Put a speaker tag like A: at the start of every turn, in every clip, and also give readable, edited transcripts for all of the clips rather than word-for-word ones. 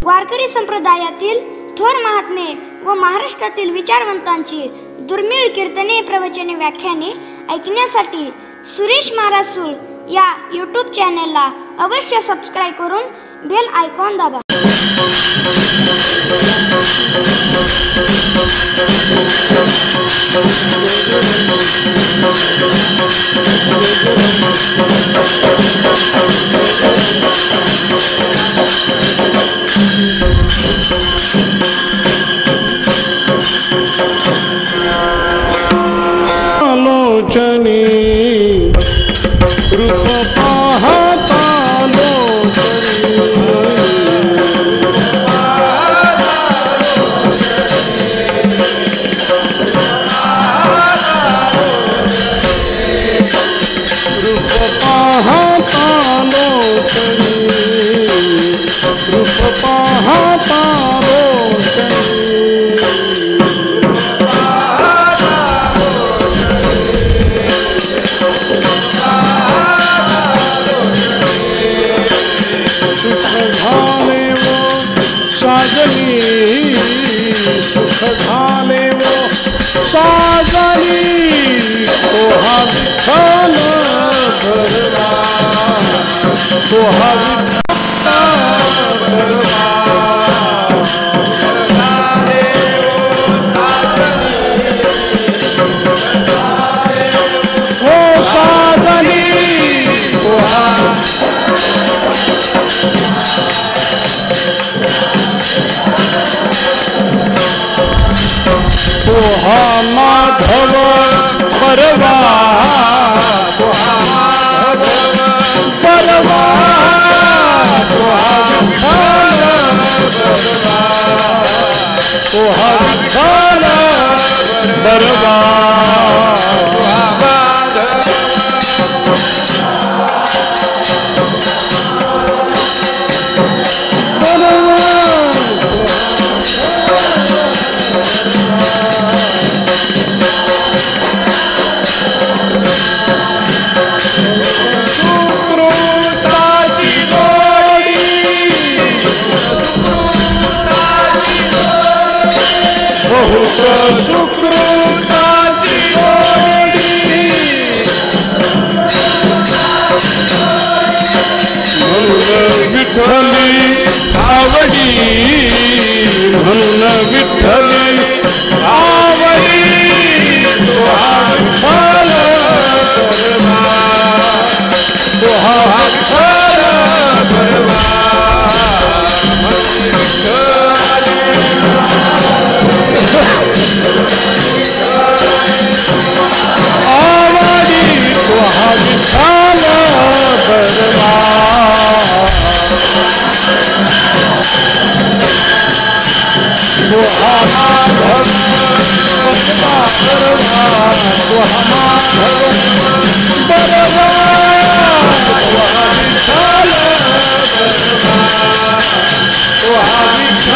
A: वारकरी संप्रदायातील थोर महात्मे व महाराष्ट्रातील विचारवंतांची दुर्मिळ कीर्तने, प्रवचने, व्याख्याने ऐकण्यासाठी सुरेश महाराज सूळ या यूट्यूब चॅनलला अवश्य सबस्क्राईब करून बेल आयकॉन दाबा.
B: लोचनी रूप पाहता सुख झाले वो साजनी तोहा विठ्ठल भरला तोहा तोहा माधव परवा तोहा परवा तोहा विठ्ठल परवा सुकृताची जोडी म्हणून विठ्ठली आवडी म्हणून विठ्ठली आवडी तोहा विठ्ठल परवा तोहा विठ्ठल परवा आवडी तोहा विठ्ठल परवा तोहा माधव परवा तोहा माधव परवा तोहा विठ्ठल परवा तोहा विठ्ठल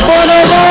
B: परवा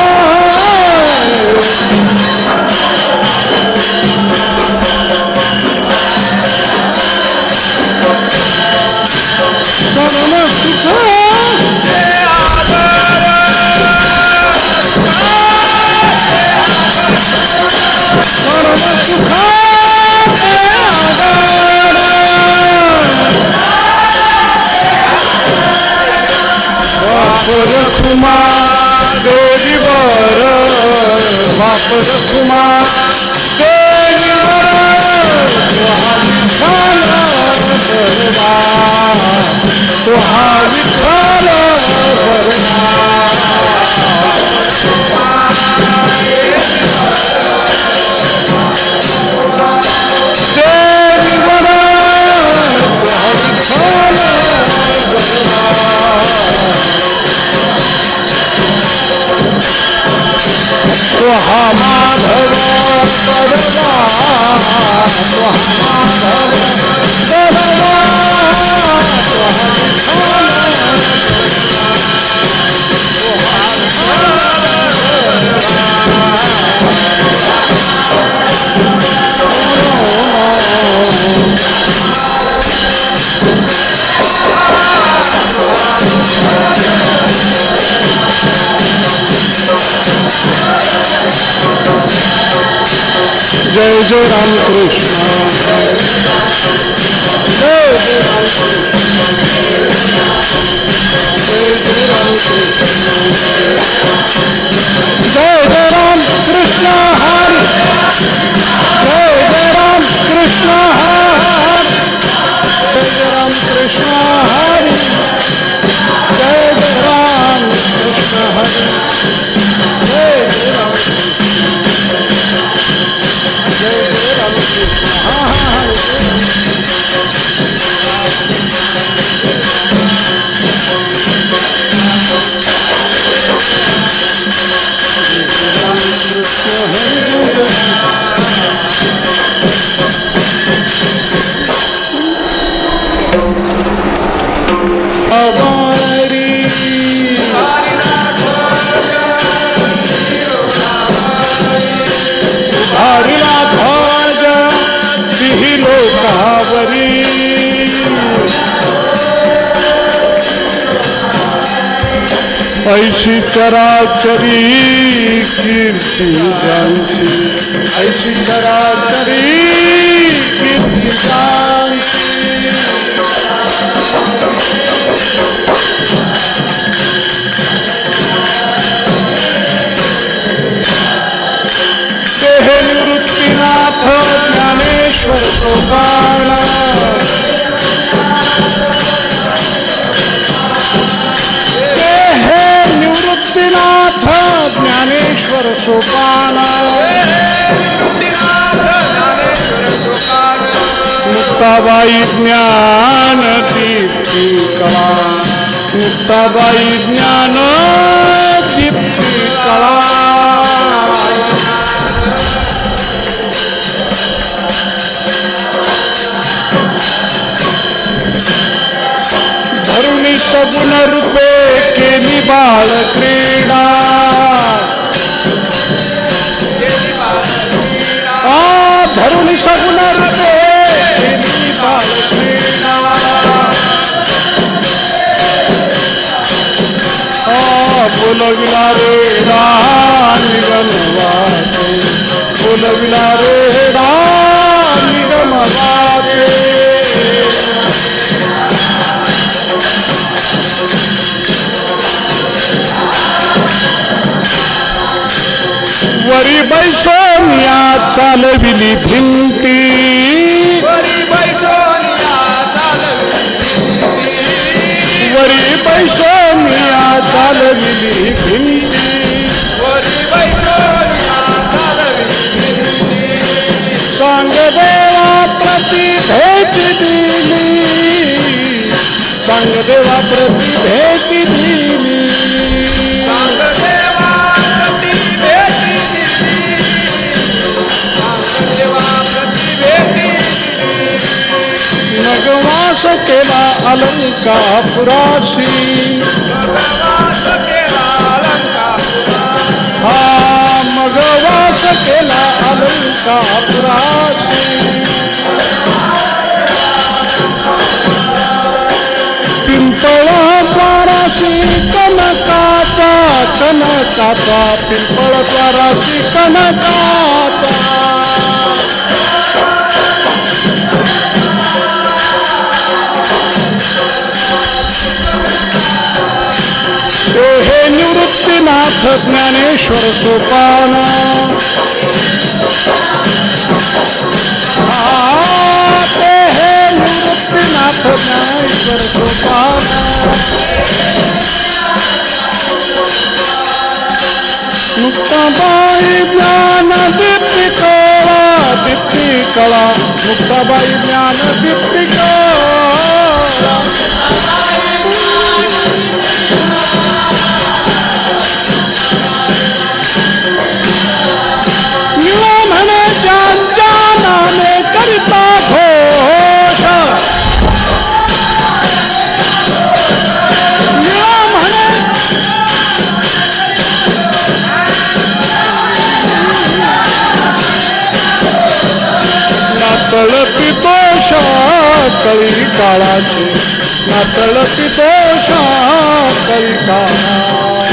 B: देवीवर वापर कुमा देवीवर तोहा विठ्ठल तोहा माधव जय जय रामकृष्ण जय जय राम कृष्ण हरी जय जय राम कृष्ण हरी जय जय राम कृष्ण हरी जय जय राम कृष्ण हरी जय जय राम जय जय राम कृष्ण ऐशी चराचरी कीर्ती जानची ऐशी चराचरी कीर्ती जानची ते हे निवृत्तीनाथ ज्ञानेश्वर सोपान निवृत्तीनाथ ज्ञानेश्वर सोपान मुक्ताबाई ज्ञान दीप्ती कळा मुक्ताबाई ज्ञान दीप्ती कळा धरुणी सगुण रूपे केली बाळ क्रीडा धरुणी सगुण रूपे केली बाळ क्रीडा बोलविला रे निगमवाते बोलविला रे निगमवाते वरी बैसोनिया चालविली भिंती वरी बैसोनिया चालविली भिंती सांग देवा प्रति भेट दिली सांग देवा प्रति भेट दिली मगवास केला अलंकापुराशी हा मगवास केला अलंकापुराशी पिंपळा द्वाराशी कनकाचा कनकाचा पिंपळ द्वाराशी कनकाचा हे निवृत्तीनाथ ज्ञानेश्वर सोपान हे निवृत्तीनाथ ज्ञानेश्वर सोपान मुक्ताबाई ज्ञान दीप्ती कळा मुक्ताबाई ज्ञान दीप्ती म्हणे ज्यांच्या नामे करिता घोष म्हणे नातळपी दोष कळी काळाचे नातळपी दोष कळी काळा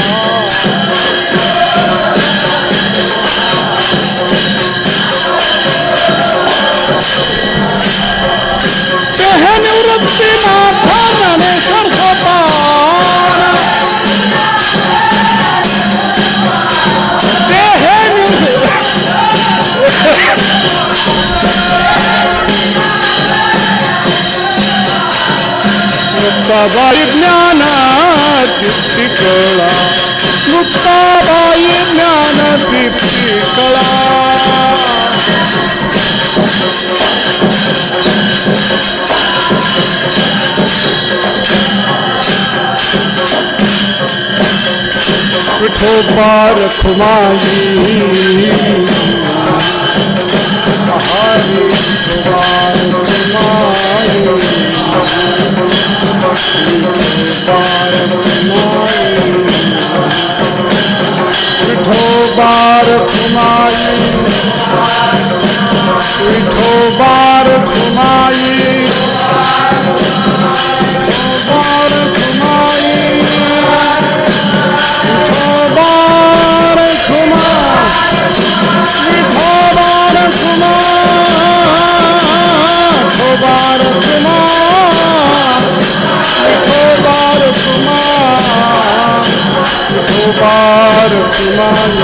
B: मुक्ताबाई ज्ञानादीप्ती कळा, मुक्ताबाई ज्ञानदीप्ती कळा. विठोबा रखुमाई हरी विठोबा रखुमाई, विठोबा रखुमाई, विठोबा रखुमाई, विठोबा रखुमाई, विठोबा रखुमाई,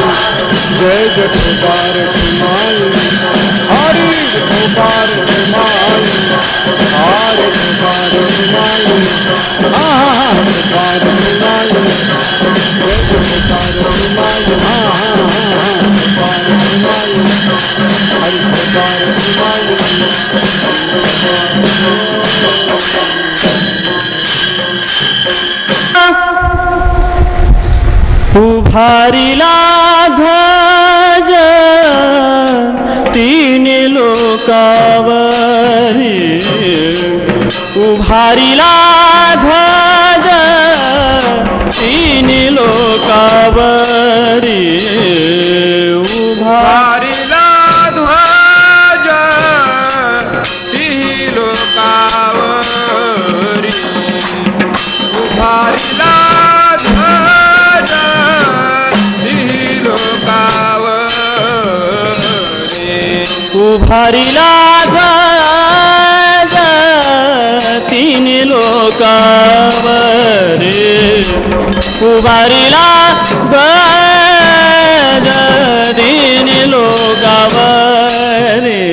B: जय विठोबा रखुमाई, हरि विठोबा रखुमाई, हरि विठोबा रखुमाई, विठोबा रखुमाई, जय विठोबा रखुमाई, विठोबा रखुमाई, हरि विठोबा रखुमाई.
C: उभारिला ध्वज तीन लोकावरी, उभारिला ध्वज तीन लोकावरी,
D: उभारिला ध्वज तीन लोकावरी, उभारिला ध्वज तीन लोकावरी,
C: उभारिला ध्वज तीन लोकावरी, उभारिला ध्वज तीन लोकावरी,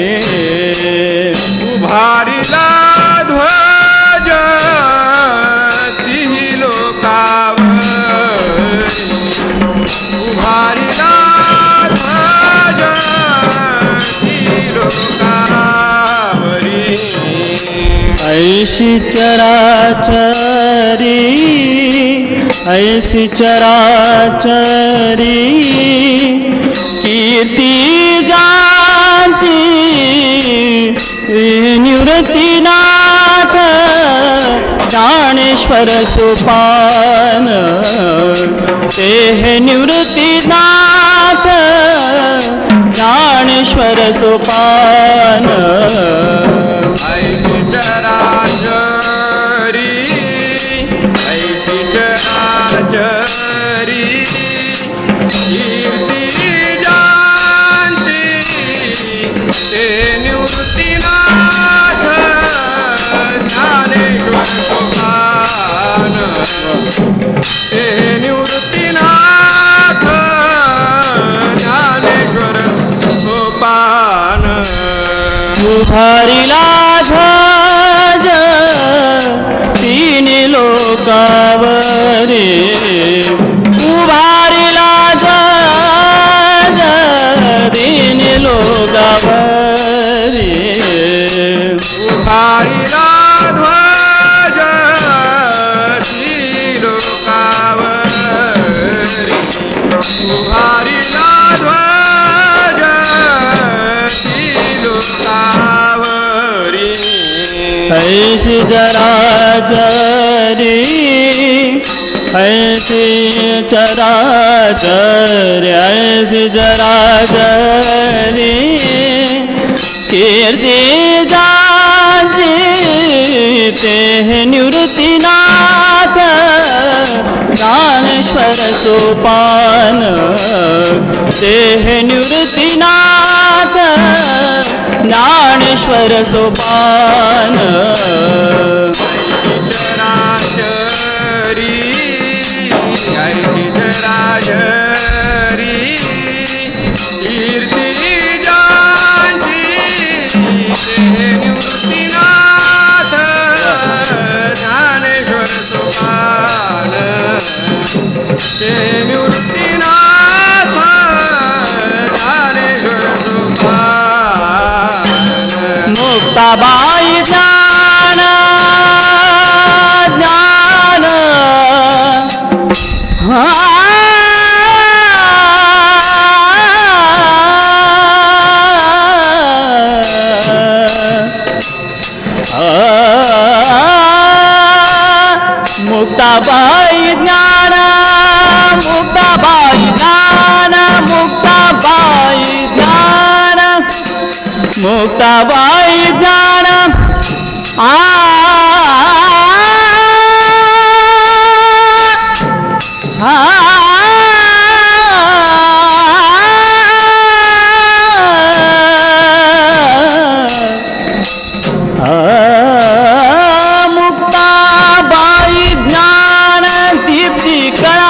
D: उभारिला ध्वज तीन लोकावरी, उभारिला ध्वज तीन लोकावरी.
C: ऐशी चराचरी, ऐशी चराचरी कीर्ती जाची निवृत्तीनाथ ज्ञानेश्वर सोपान, ते निवृत्तीनाथ ज्ञानेश्वर सोपान.
D: ऐशी चराचरी, ऐशी चराचरी कीर्ती जांची ते निवृत्तीनाथ ज्ञानेश्वर सोपान, ते निवृत्तीनाथ ज्ञानेश्वर सोपान.
C: उभारिला ध्वज तीन लोकावरी, उभारिला ध्वज तीन लोकावरी,
D: उभारिला ध्वज तीन लोकावरी, उभारिला ध्वज तीन लोकावरी.
C: ऐसी चराचरी, ऐसी चराचरी, ऐसी चराचरी कीर्ती जाची ते निवृत्तीनाथ ज्ञानेश्वर सोपान, ते निवृत्तीनाथ ज्ञानेश्वर सोपान.
D: चराचरी, ऐशी चराचरी कीर्ती जांची
C: मुक्ताबाई ज्ञान मुक्ताबाई ज्ञान दीप्ती कळा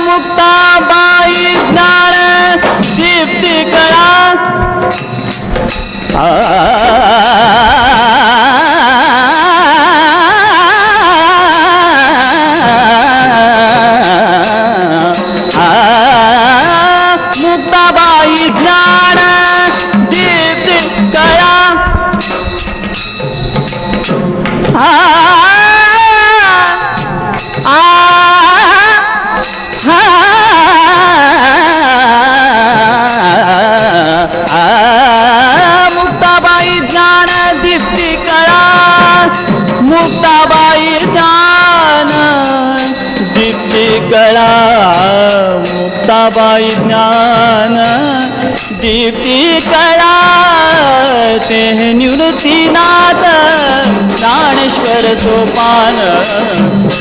C: मुक्ताबाई ज्ञान दीप्ती कळा मुक्ताबाई ज्ञान दीप्ती कळा मुक्ताबाई ज्ञान दीप्ती कळा मुक्ताबाई ज्ञान दीप्ती कळा मुक्ताबाई ज्ञान दीप्ती कळा ते निवृत्तीनाथ ज्ञानेश्वर सोपान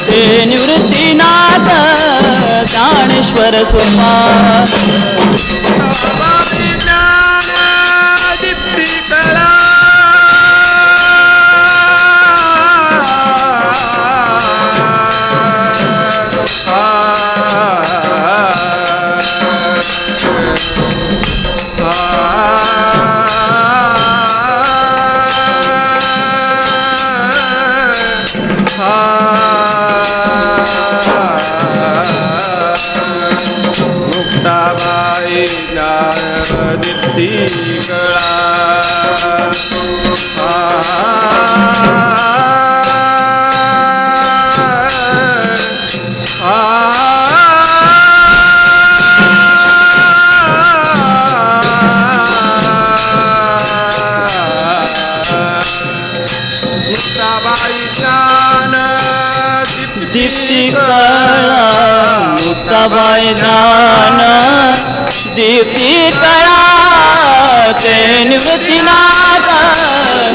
C: ते निवृत्तीनाथ ज्ञानेश्वर सोपान
D: दीप्ती कळा मुक्ताबाई ज्ञान दीप्ती कळा मुक्ताबाई ज्ञान
C: दीप्ती कळा मुक्ताबाई ज्ञान दीप्ती कळा ते निवृत्तीनाथ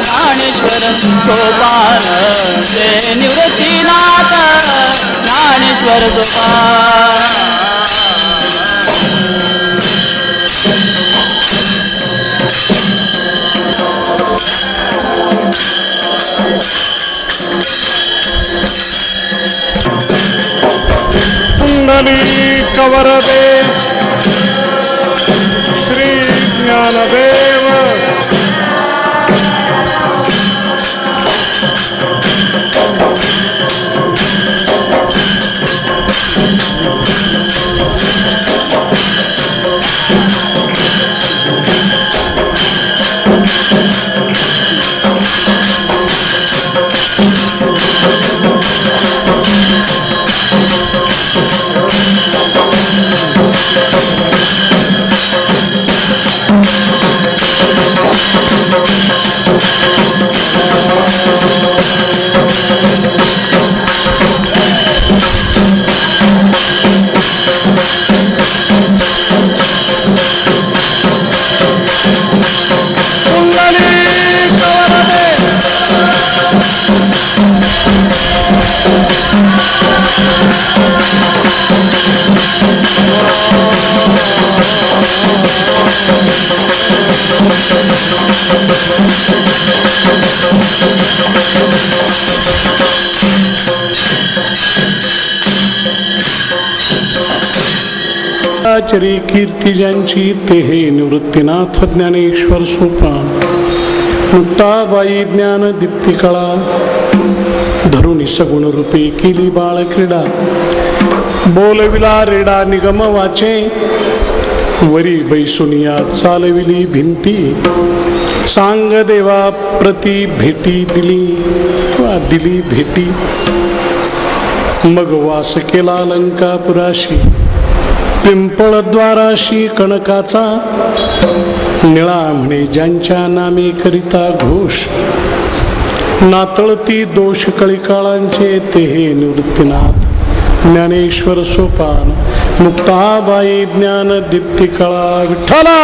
C: ज्ञानेश्वर सोपान ते निवृत्तीनाथ ज्ञानेश्वर सोपान
B: पुंडलिक वरदे श्री ज्ञानदेव चरी कीर्ती ज्यांची ते हे निवृत्तीनाथ ज्ञानेश्वर सोपान मुक्ताबाई ज्ञान दीप्ती कळा धरुणी सगुण रूपे केली बाळ क्रीडा बोलविला रेडा निगम वाचे वरी बैसुनिया चालविली भिंती सांग देवा प्रति भेटी दिली भेटी मग वास केला लंकापुराशी
E: पिंपळद्वाराशी कणकाचा निळा म्हणे ज्यांच्या नामे करिता घोष नातळती दोष कळिकाळांचे ते हे निवृत्तीनाथ ज्ञानेश्वर सोपान मुक्ताबाई ज्ञान दीप्ती कळा विठ्ठला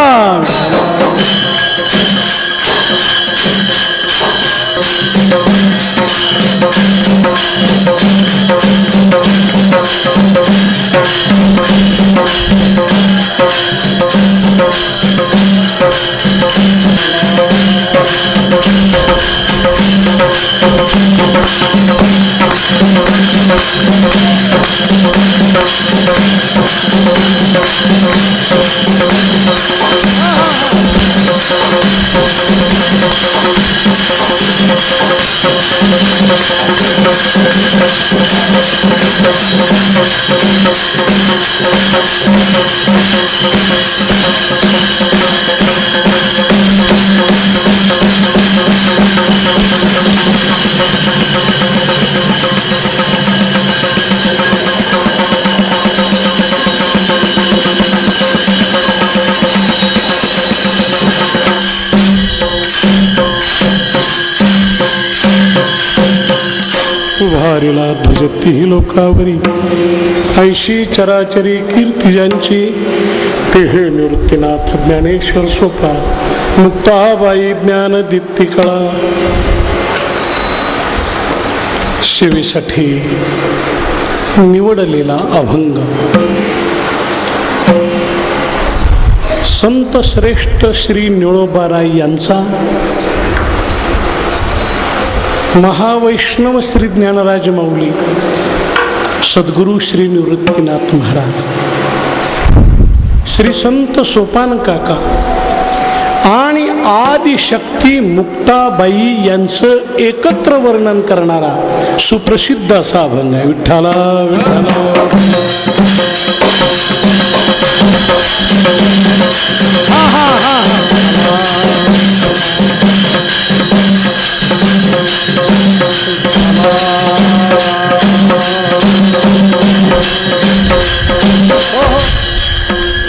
E: उभारिला ध्वजती लोकावरी ऐशी चराचरी कीर्ती ज्यांची ते हे निवृत्तीनाथ ज्ञानेश्वर सोपा मुक्ताबाई ज्ञान दीप्ती कळा सेवेसाठी निवडलेला अभंग संत श्रेष्ठ श्री निळोबाराय यांचा महावैष्णव श्री ज्ञानराज माऊली सद्गुरु श्री निवृत्तीनाथ महाराज श्री संत सोपान काका आणि आदिशक्ती मुक्ताबाई यांचं एकत्र वर्णन करणारा सुप्रसिद्ध असा अभंग आहे. विठ्ठला विठ्ठला हा हा हा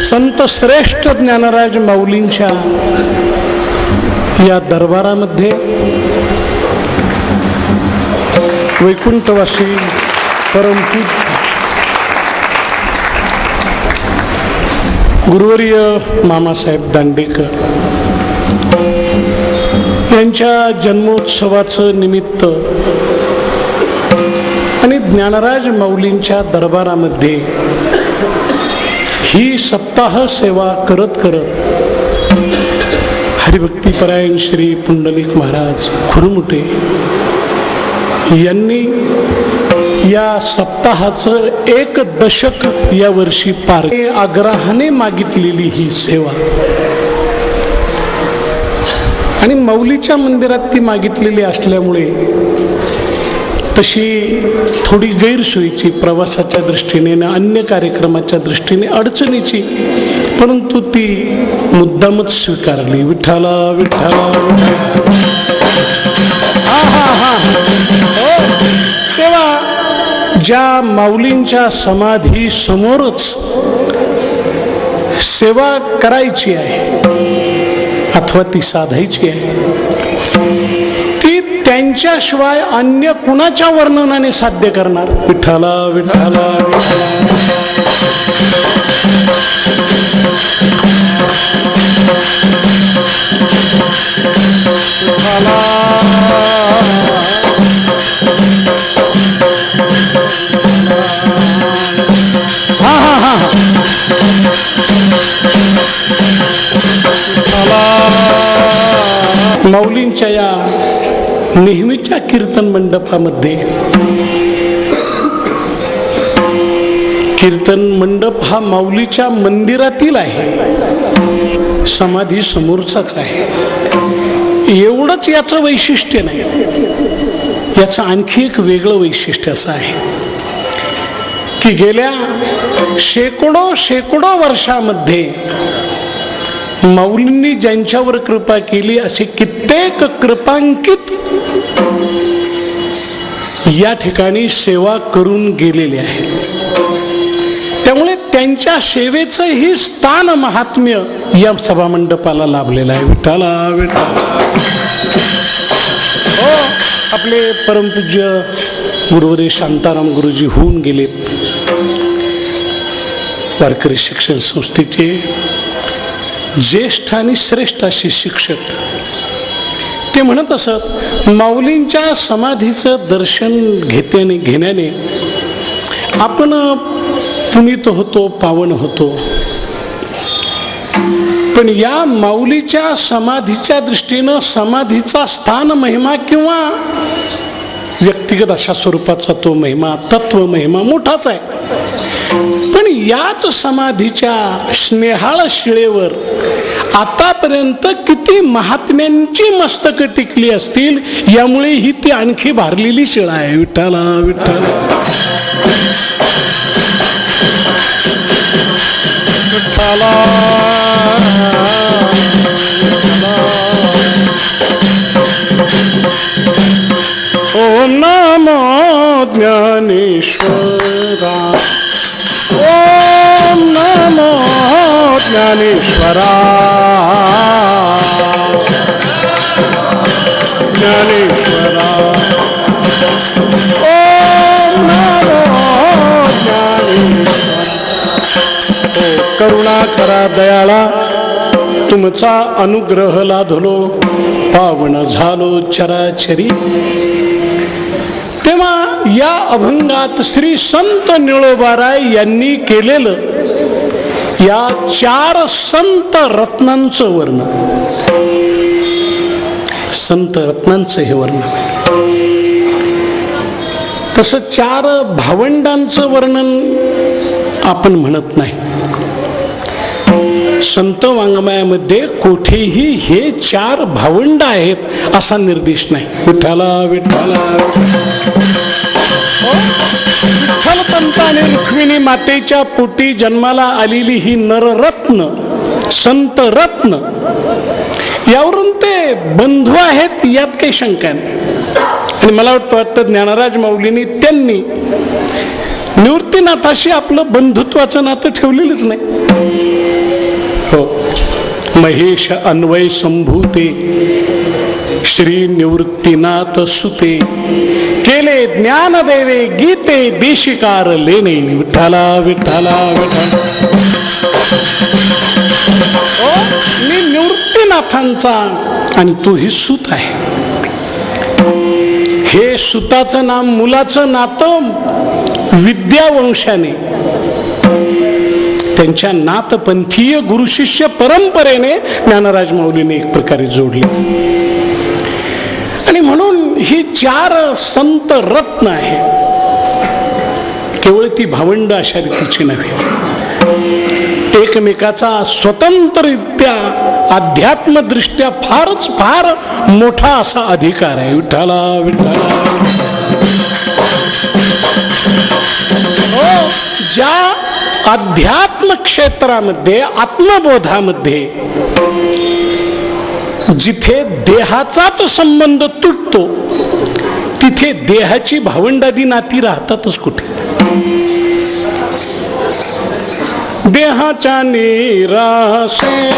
E: संत श्रेष्ठ ज्ञानराज माऊलींच्या या दरबारामध्ये वैकुंठवासी परमपूज्य गुरुवर्य मामासाहेब दांडेकर यांच्या जन्मोत्सवाचं निमित्त आणि ज्ञानराज माऊलींच्या दरबारामध्ये ही सप्ताह सेवा करत करत हरिभक्तीपरायण श्री पुंडलिक महाराज खुरमुटे यांनी या सप्ताहाचं 1 दशक या वर्षी पार आग्रहाने मागितलेली ही सेवा आणि माऊलीच्या मंदिरात ती मागितलेली असल्यामुळे तशी थोडी गैरसोयीची प्रवासाच्या दृष्टीने आणि अन्य कार्यक्रमाच्या दृष्टीने अडचणीची, परंतु ती मुद्दामच स्वीकारली. विठ्ठला विठ्ठला तेव्हा ज्या माऊलींच्या समाधी समोरच सेवा करायची आहे अथवा ती साधायची आहे ती त्यांच्याशिवाय अन्य कुणाच्या वर्णनाने साध्य करणार. विठ्ठला विठ्ठला माऊलींच्या या नेहमीच्या कीर्तन मंडपामध्ये, कीर्तन मंडप हा माऊलीच्या मंदिरातील आहे, समाधी समोरचाच आहे. एवढंच याचं वैशिष्ट्य नाही, याचं आणखी एक वेगळं वैशिष्ट्य असं आहे की गेल्या शेकडो वर्षामध्ये माऊलींनी ज्यांच्यावर कृपा केली असे कित्येक कृपांकित या ठिकाणी सेवा करून गेलेले आहेत. त्यामुळे त्यांच्या सेवेचंही स्थान महात्म्य या सभामंडपाला लाभलेलं आहे. विठ्ठला विठ्ठला. हो, आपले परमपूज्य गुरुवर्य शांताराम गुरुजी होऊन गेलेत, वारकरी शिक्षण संस्थेचे ज्येष्ठ आणि श्रेष्ठ असे शिक्षक. ते म्हणत असत, माऊलींच्या समाधीचं दर्शन घेण्याने आपण पुनीत होतो, पावन होतो. पण या माऊलीच्या समाधीच्या दृष्टीनं समाधीचा स्थान महिमा किंवा व्यक्तिगत अशा स्वरूपाचा तो महिमा, तत्व महिमा मोठाच आहे. पण याच समाधीच्या स्नेहाळ शिळेवर आतापर्यंत किती महात्म्यांची मस्तकं टिकली असतील, यामुळे ही ती आणखी भारलेली शिळा आहे. विठ्ठला विठ्ठला. ओम नमो ज्ञानेश्वरा, ओम नमो ज्ञानेश्वरा, ज्ञानेश्वरा, ओम नमो ज्ञानेश्वरा. ओ करुणा करा दयाळा, तुमचा अनुग्रह लाधलो, पावन झालो चराचरी. तेव्हा या अभंगात श्री संत निळोबाराय यांनी केलेलं या 4 संत रत्नांचं वर्णन, संत रत्नांचं हे वर्णन. तसं 4 भावंडांचं वर्णन आपण म्हणत नाही. संत वाङ्मयामध्ये कुठेही हे 4 भावंड आहेत असा निर्देश नाही. विठ्ठला विठ्ठला. विठ्ठलपंत आणि रुक्मिणी मातेच्या पोटी जन्माला आलेली ही नररत्न, संत रत्न, यावरून ते बंधू आहेत यात काही शंका नाही. आणि मला वाटतं ज्ञानराज माऊलींनी त्यांनी निवृत्तीनाथाशी आपलं बंधुत्वाचं नातं ठेवलेलंच नाही. हो, महेश अन्वय संभूते श्री निवृत्तीनाथ सुते, केले ज्ञान देवे गीते देशिकार लेणे. विठ्ठला विठ्ठला विठ्ठला. मी निवृत्तीनाथांचा आणि तू ही सूत आहे. हे सुताचं नाम, मुलाचं नातं विद्यावंशाने त्यांच्या नाथपंथीय गुरुशिष्य परंपरेने ज्ञानराज माऊलीने एक प्रकारे जोडले. आणि म्हणून ही 4 संत रत्न आहे. केवळ ती भावंड अशा रीतीची नव्हे, एकमेकाचा स्वतंत्ररित्या अध्यात्मदृष्ट्या फारच फार मोठा असा अधिकार आहे. विठ्ठला विठ्ठला. हो, ज्या अध्यात्म क्षेत्रामध्ये, आत्मबोधामध्ये जिथे देहाचाच संबंध तुटतो, तिथे देहाची भावंडादी नाती राहतातच कुठे. देहाच्या निराशे,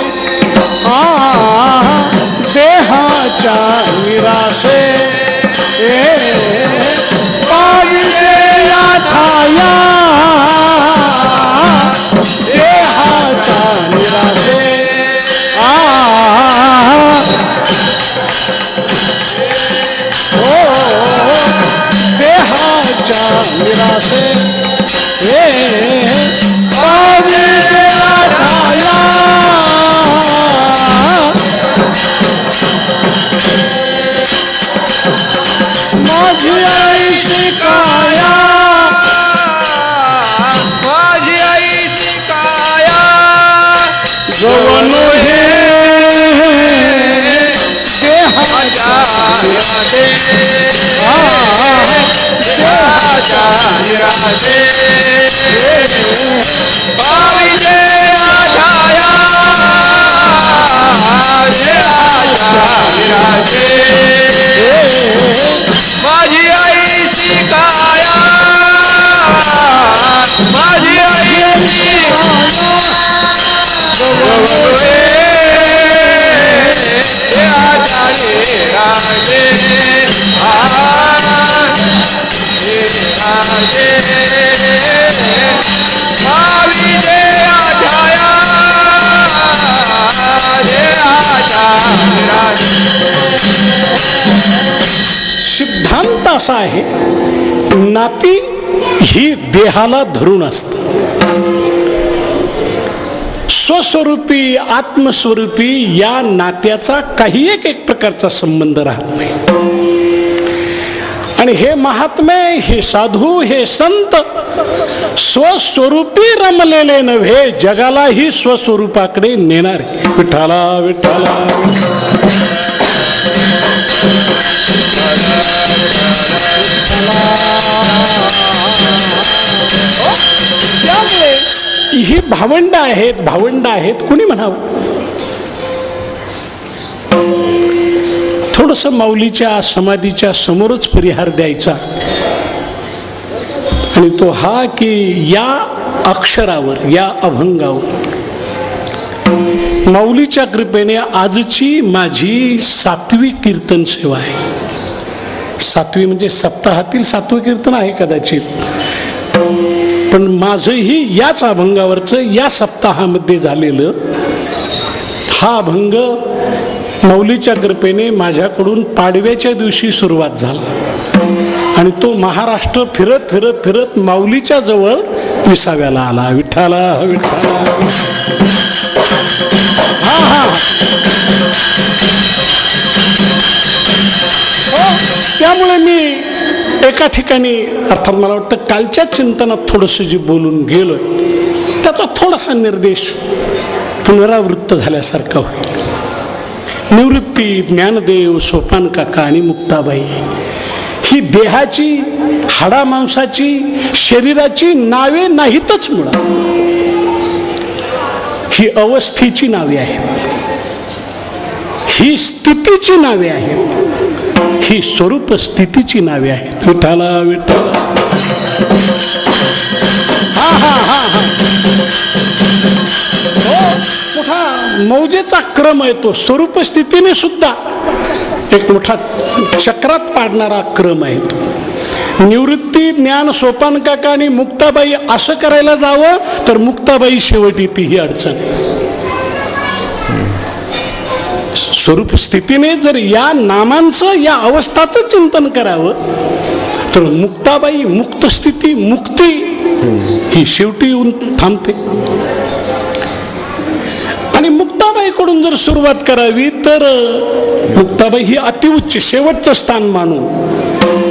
E: देहाच्या निराशे पाविले ठाया, देहाच्या निराशे देहाच्या निराशे माझी आई शिकाया,
D: माझी आई शिकाया,
E: जवन हे देहाच्या
D: निराशे, देहाच्या निराशे पाविले ठाया, देहाच्या निराशे माझी आई शिकाया, माझी आई शिकाया.
E: असा आहे, नाती ही देहाला धरून असतात. स्वस्वरूपी आत्मस्वरूपी या नात्याचा काही एक प्रकारचा संबंध राहत नाही. आणि हे महात्मे, हे साधू, हे संत स्वस्वरूपी रमलेले नव्हे, जगालाही स्वस्वरूपाकडे नेणारे. विठ्ठला विठ्ठला ही भावंड आहेत कुणी म्हणावं. थोडस माऊलीच्या समाधीच्या समोरच परिहार द्यायचा, आणि तो हा की या अक्षरावर, या अभंगावर माऊलीच्या कृपेने आजची माझी 7वी कीर्तन सेवा आहे. 7वी म्हणजे सप्ताहातील 7वं कीर्तन आहे कदाचित, पण माझंही याच अभंगावरचं या सप्ताहामध्ये झालेलं हा अभंग माऊलीच्या कृपेने माझ्याकडून पाडव्याच्या दिवशी सुरुवात झाला, आणि तो महाराष्ट्र फिरत फिरत फिरत माऊलीच्या जवळ विसाव्याला आला. विठ्ठला विठ्ठला. त्यामुळे मी एका ठिकाणी, अर्थात मला वाटतं कालच्या चिंतनात थोडंसं जे बोलून गेलोय त्याचा थोडासा निर्देश पुनरावृत्त झाल्यासारखा होईल. निवृत्ती, ज्ञानदेव, सोपान काका आणि मुक्ताबाई ही देहाची, हाडामांसाची, शरीराची नावे नाहीतच मुळात. ही अवस्थेची नावे आहेत, ही स्थितीची नावे आहेत, ही स्वरूप स्थितीची नावे आहेत. विठ्ठला विठ्ठला. मोठा मौजेचा क्रम आहे तो. स्वरूप स्थितीने सुद्धा एक मोठा चक्रात पाडणारा क्रम आहे तो. निवृत्ती, ज्ञान, सोपान काका आणि मुक्ताबाई असं करायला जावं तर मुक्ताबाई शेवटी ती ही अडचण. स्वरूप स्थितीने जर या नामांचं, या अवस्थाचं चिंतन करावं तर मुक्ताबाई, मुक्त स्थिती, मुक्ती ही शेवटी येऊन थांबते. आणि मुक्ताबाईकडून जर सुरुवात करावी तर मुक्ताबाई ही अतिउच्च शेवटचं स्थान मानून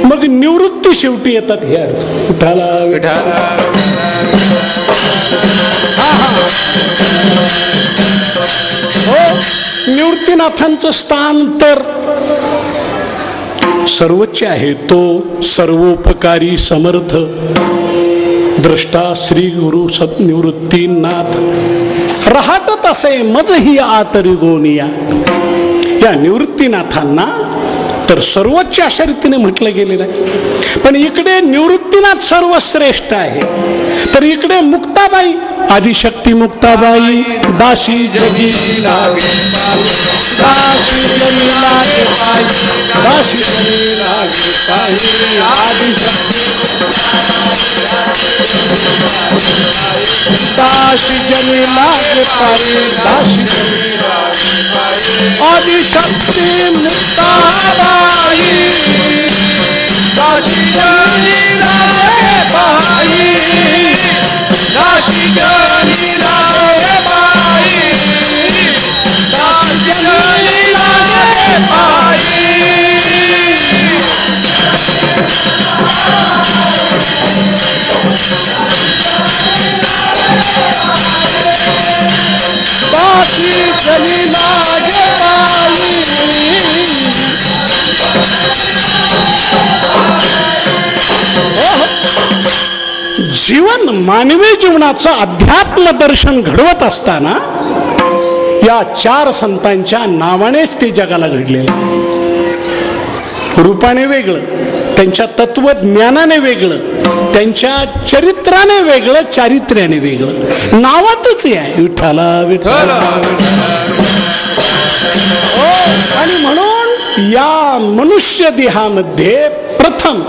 E: मग निवृत्ती शेवटी येतात. हे अर्थ विठ्ठला विठ्ठला. निवृत्तीनाथांचं स्थान तर सर्वोच्च आहे. तो सर्वोपकारी समर्थ द्रष्टा श्री गुरु सद्निवृत्तीनाथ राहतत असे मज ही आतरी गोनिया. या निवृत्तीनाथांना तर सर्वोच्च अशा रीतीने म्हटलं गेलेलं आहे. पण इकडे निवृत्तीनाथ सर्वश्रेष्ठ आहे, तर इकडे मुक्ताबाई, आदिशक्ती मुक्ताबाई, दासी जगी लागे, दासी जगी लागे पायी, दासी जगी लागे पायी, आदिशक्ती दासी जगी लागे पायी, दासी जगी लागे पायी, आदिशक्ती मुक्ताबाई, दासी जगी लागे पायी, दासी जगी लागे पायी, दासी जगी लागे पायी. दासी जगी लागे पायी. जीवन, मानवी जीवनाचं अध्यात्म दर्शन घडवत असताना या 4 संतांच्या नावानेच ते जगाला घडलेलं आहे. रूपाने वेगळं, त्यांच्या तत्वज्ञानाने वेगळं, त्यांच्या चरित्राने वेगळं, चारित्र्याने वेगळं, नावातच आहे विठ्ठला विठ्ठला. आणि म्हणून या मनुष्य देहामध्ये प्रथम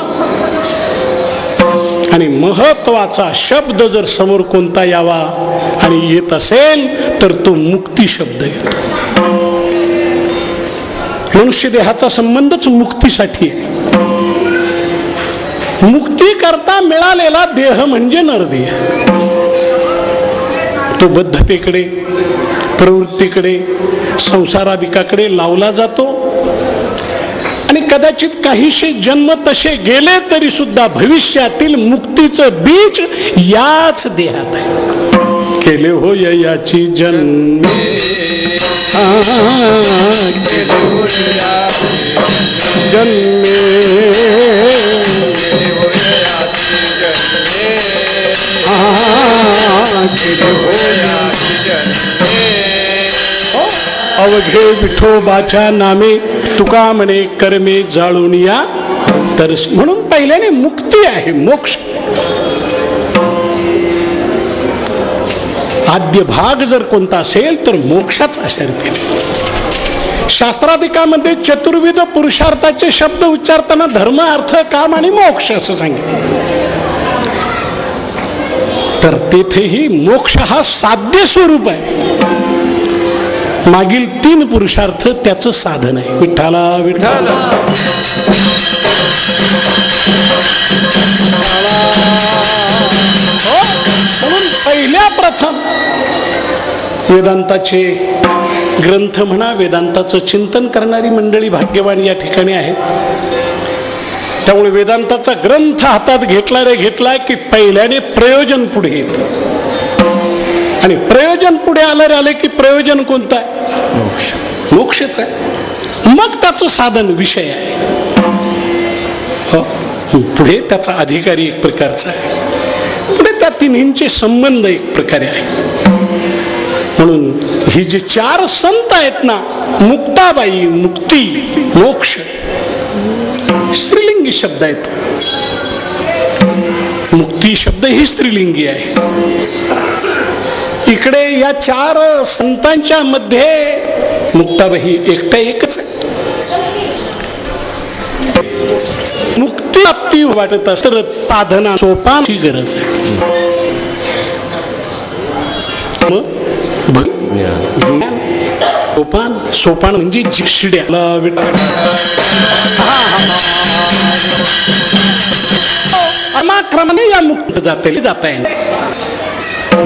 E: आणि महत्वाचा शब्द जर समोर कोणता यावा आणि येत असेल तर तो मुक्ती शब्द येतो. मनुष्य देहाचा संबंधच मुक्तीसाठी आहे. मुक्ती करता मिळालेला देह म्हणजे नरदेह. तो बद्धतेकडे, प्रवृत्तीकडे, संसाराधिकाकडे लावला जातो आणि कदाचित काहीशे जन्म तसे गेले तरी सुद्धा भविष्यातील मुक्तीचं बीज याच देहात आहे. केले हो याची जन्म जन्मे अवघे विठोबाच्या नामे तुका म्हणे कर्मे जाळून या तर. म्हणून पहिल्याने मुक्ती आहे, मोक्ष. आद्य भाग जर कोणता असेल तर मोक्षाच असेल. शास्त्राधिकामध्ये चतुर्विध पुरुषार्थाचे शब्द उच्चारताना धर्म, अर्थ, काम आणि मोक्ष असं सांगितलं. तर तेथेही मोक्ष हा साध्य स्वरूप आहे. मागील 3 पुरुषार्थ त्याचं साधन आहे. विठ्ठला विठ्ठला म्हणून पहिल्या प्रथम वेदांताचे ग्रंथ म्हणा, वेदांताचं चिंतन करणारी मंडळी भाग्यवान या ठिकाणी आहेत. त्यामुळे वेदांताचा ग्रंथ हातात घेतला की पहिल्याने प्रयोजन पुढे येतं. आणि प्रयोजन पुढे आले की प्रयोजन कोणतं आहे? मोक्षच आहे. मग त्याचं साधन विषय आहे. पुढे त्याचा अधिकारी एक प्रकारचा आहे. पुढे त्या तिन्हींचे संबंध एक प्रकारे आहे. म्हणून ही जे 4 संत आहेत ना, मुक्ताबाई, मुक्ती, मोक्ष, स्त्रीलिंगी शब्द आहेत. मुक्ती शब्द ही स्त्रीलिंगी आहे. इकडे या 4 संतांच्या मध्ये मुक्ताबाई एकच आहे. मुक्ती प्राप्ती वाटत असत तर साधना सोपानची गरज आहे. सोपान म्हणजे शिड्याला क्रमाने या मुक्त जाता येईल.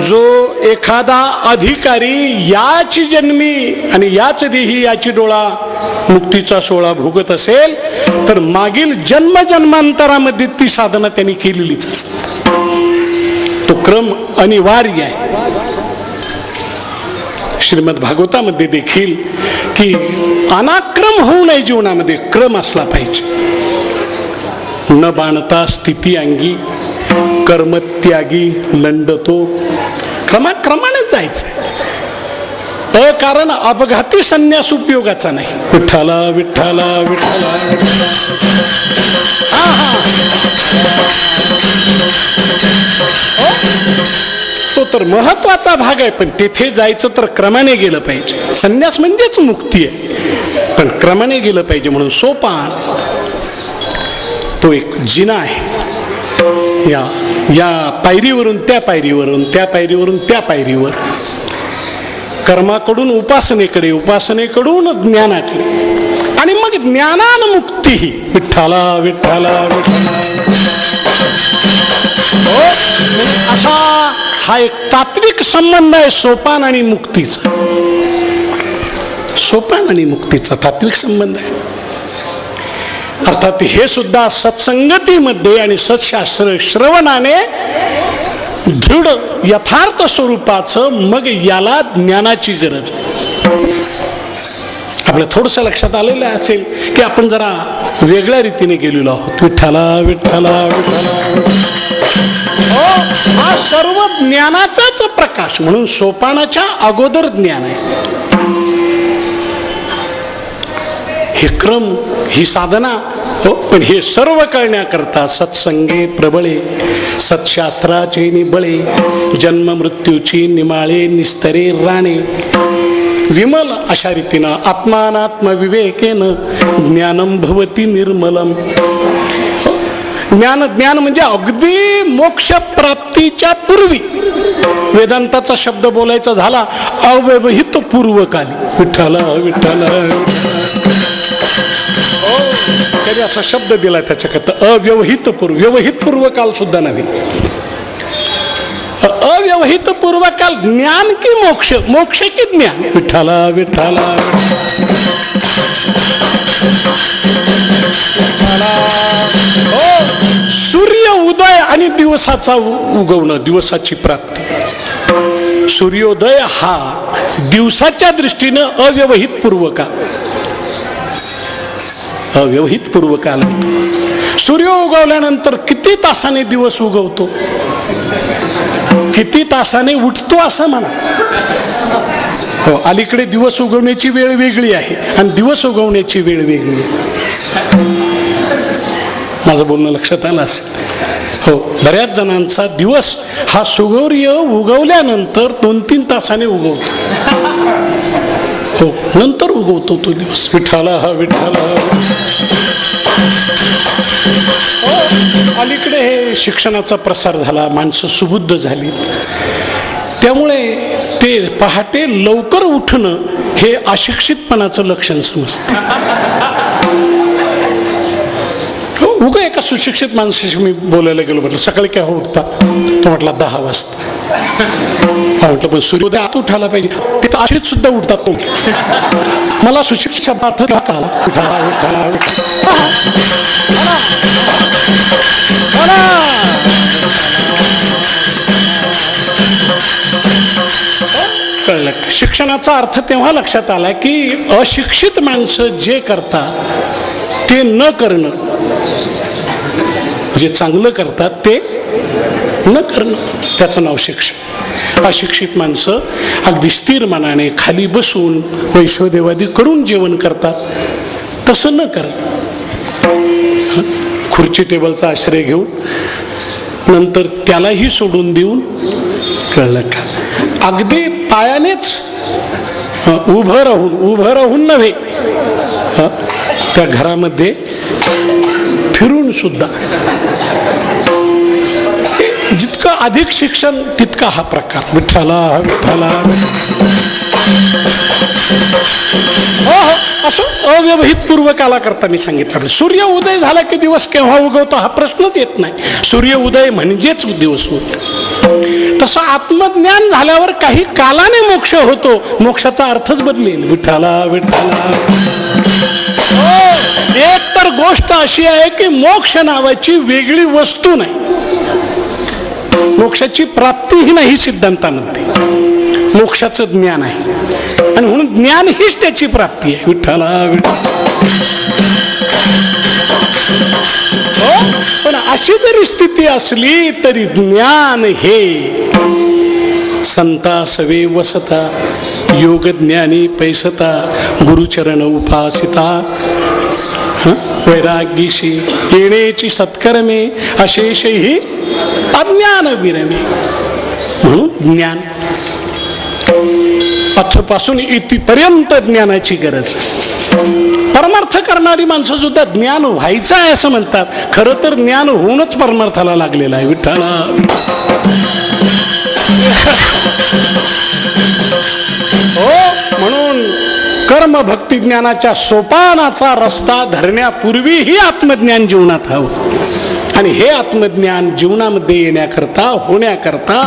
E: जो एखादा अधिकारी याची जन्मी आणि याच देही याची डोळा मुक्तीचा सोहळा भोगत असेल तर मागील जन्मजन्मांतरामध्ये ती साधना त्यांनी केलेलीच असते. तो क्रम अनिवार्य आहे. श्रीमद भागवतामध्ये देखील की अनाक्रम होऊ नये, जीवनामध्ये क्रम असला पाहिजे. न बाणता स्थिती अंगी कर्मत्यागी लंडतो. क्रमाक्रमाने जायचं. कारण अपघाती संन्यास उपयोगाचा नाही. विठ्ठला विठ्ठला विठ्ठला तो तर महत्वाचा भाग आहे. पण तेथे जायचं तर क्रमाने गेलं पाहिजे. संन्यास म्हणजेच मुक्ती आहे, पण क्रमाने गेलं पाहिजे. म्हणून सोपान तो एक जिना आहे. या पायरीवरून त्या पायरीवरून, त्या पायरीवरून त्या पायरीवर, कर्माकडून उपासनेकडे, उपासनेकडून ज्ञानाकडे, आणि मग ज्ञानान मुक्ती. विठ्ठला विठ्ठला विठ्ठला. असा हा एक तात्विक संबंध आहे सोपान आणि मुक्तीचा. सोपान आणि मुक्तीचा तात्विक संबंध आहे. अर्थात हे सुद्धा सत्संगतीमध्ये आणि सत्शास्त्र श्रवणाने दृढ यथार्थ स्वरूपाचं. मग याला ज्ञानाची गरज आहे. आपल्या थोडंसं लक्षात आलेलं असेल की आपण जरा वेगळ्या रीतीने गेलेलो आहोत. विठ्ठला विठ्ठला विठ्ठला. हा सर्व ज्ञानाचाच प्रकाश. म्हणून सोपानाच्या अगोदर ज्ञान आहे. हे क्रम, ही साधना. पण हे सर्व करण्याकरता सत्संगे प्रबळे, सत्शास्त्राचे निबळे, जन्म मृत्यूची निमाळे निस्तरे राणे. विमल अशा रीतीनं आत्मानात्म विवेकेन ज्ञानम भवती निर्मलम. ज्ञान म्हणजे अगदी मोक्ष प्राप्तीच्या पूर्वी. वेदांताचा शब्द बोलायचा झाला अव्यवहित पूर्वकाली. विठ्ठला विठ्ठला. त्याने असा शब्द दिला त्याच्याकरता अव्यवहित पूर्व. व्यवहित पूर्व काल सुद्धा नव्हे. अव्यवहित पूर्व काल ज्ञान की मोक्ष, मोक्ष की ज्ञान. विठ्ठला विठ्ठला सूर्य उदय आणि दिवसाचा उगवणं, दिवसाची प्राप्ती. सूर्योदय हा दिवसाच्या दृष्टीनं अव्यवहित पूर्व काल, अव्यवहित पूर्व काल. सूर्य उगवल्यानंतर किती तासाने दिवस उगवतो, किती तासाने उठतो असं म्हणा. हो, अलीकडे दिवस उगवण्याची वेळ वेगळी आहे आणि दिवस उगवण्याची वेळ वेगळी आहे. माझं बोलणं लक्षात आलं असेल. हो, बऱ्याच जणांचा दिवस हा सूर्य उगवल्यानंतर 2-3 तासाने उगवतो. हो, नंतर उगवतो तो दिवस. विठ्ठला हा विठ्ठला. अलीकडे हे शिक्षणाचा प्रसार झाला, माणसं सुबुद्ध झाली, त्यामुळे ते पहाटे लवकर उठणं हे अशिक्षितपणाचं लक्षण समजतं. उगा एका सुशिक्षित माणसाशी मी बोलायला गेलो, म्हटलं सकाळी केव्हा उठता? तो म्हटला 10 वाजता. म्हटलं पण सूर्योदय आत उठायला पाहिजे. ते तर अशीच सुद्धा उठतात. तो मला सुशिक्षित शब्दार्थ कळला. कळलं. शिक्षणाचा अर्थ तेव्हा लक्षात आला की अशिक्षित माणसं जे करतात ते न करणं, जे चांगलं करतात ते न करणं, त्याचं नाव शिक्षण. अशिक्षित माणसं अगदी स्थिर मनाने खाली बसून वैश्वदेवादी करून जेवण करतात, तसं न करणं. खुर्ची टेबलचा आश्रय घेऊन नंतर त्यालाही सोडून देऊन, कळलं का, अगदी पायानेच उभं राहून नव्हे, त्या घरामध्ये फिरून सुद्धा. जितकं अधिक शिक्षण तितका हा प्रकार. विठ्ठला विठ्ठला. हो हो, असं अव्यवहित पूर्वकाला करता मी सांगितलं. सूर्य उदय झाला की दिवस केव्हा उगवतो हा प्रश्नच येत नाही. सूर्य उदय म्हणजेच दिवस होतो. तसं आत्मज्ञान झाल्यावर काही कालाने मोक्ष होतो, मोक्षाचा अर्थच बदलेल. विठ्ठला विठ्ठला. एक तर गोष्ट अशी आहे की मोक्ष नावाची वेगळी वस्तू नाही, मोक्षाची प्राप्तीही नाही सिद्धांतामध्ये. मोक्षाचं ज्ञान आहे आणि म्हणून ज्ञान हीच त्याची प्राप्ती आहे. विठ्ठला विठ्ठला. पण अशी जरी स्थिती असली तरी ज्ञान हे संता सवे वसता, योग ज्ञानी पैसता, गुरुचरण उपासिता, वैराग्यशी येण्याची सत्कर्मे, अशेषही अज्ञान विरमे. म्हणून ज्ञान अथपासून इथपर्यंत ज्ञानाची गरज. परमार्थ करणारी माणसं सुद्धा ज्ञान व्हायचं आहे असं म्हणतात. खरं तर ज्ञान होऊनच परमार्थाला लागलेला आहे. विठ्ठला. हो, म्हणून कर्म भक्ती ज्ञानाच्या सोपानाचा रस्ता धरण्यापूर्वीही आत्मज्ञान जीवनात हवं. आणि हे आत्मज्ञान जीवनामध्ये येण्याकरता, होण्याकरता,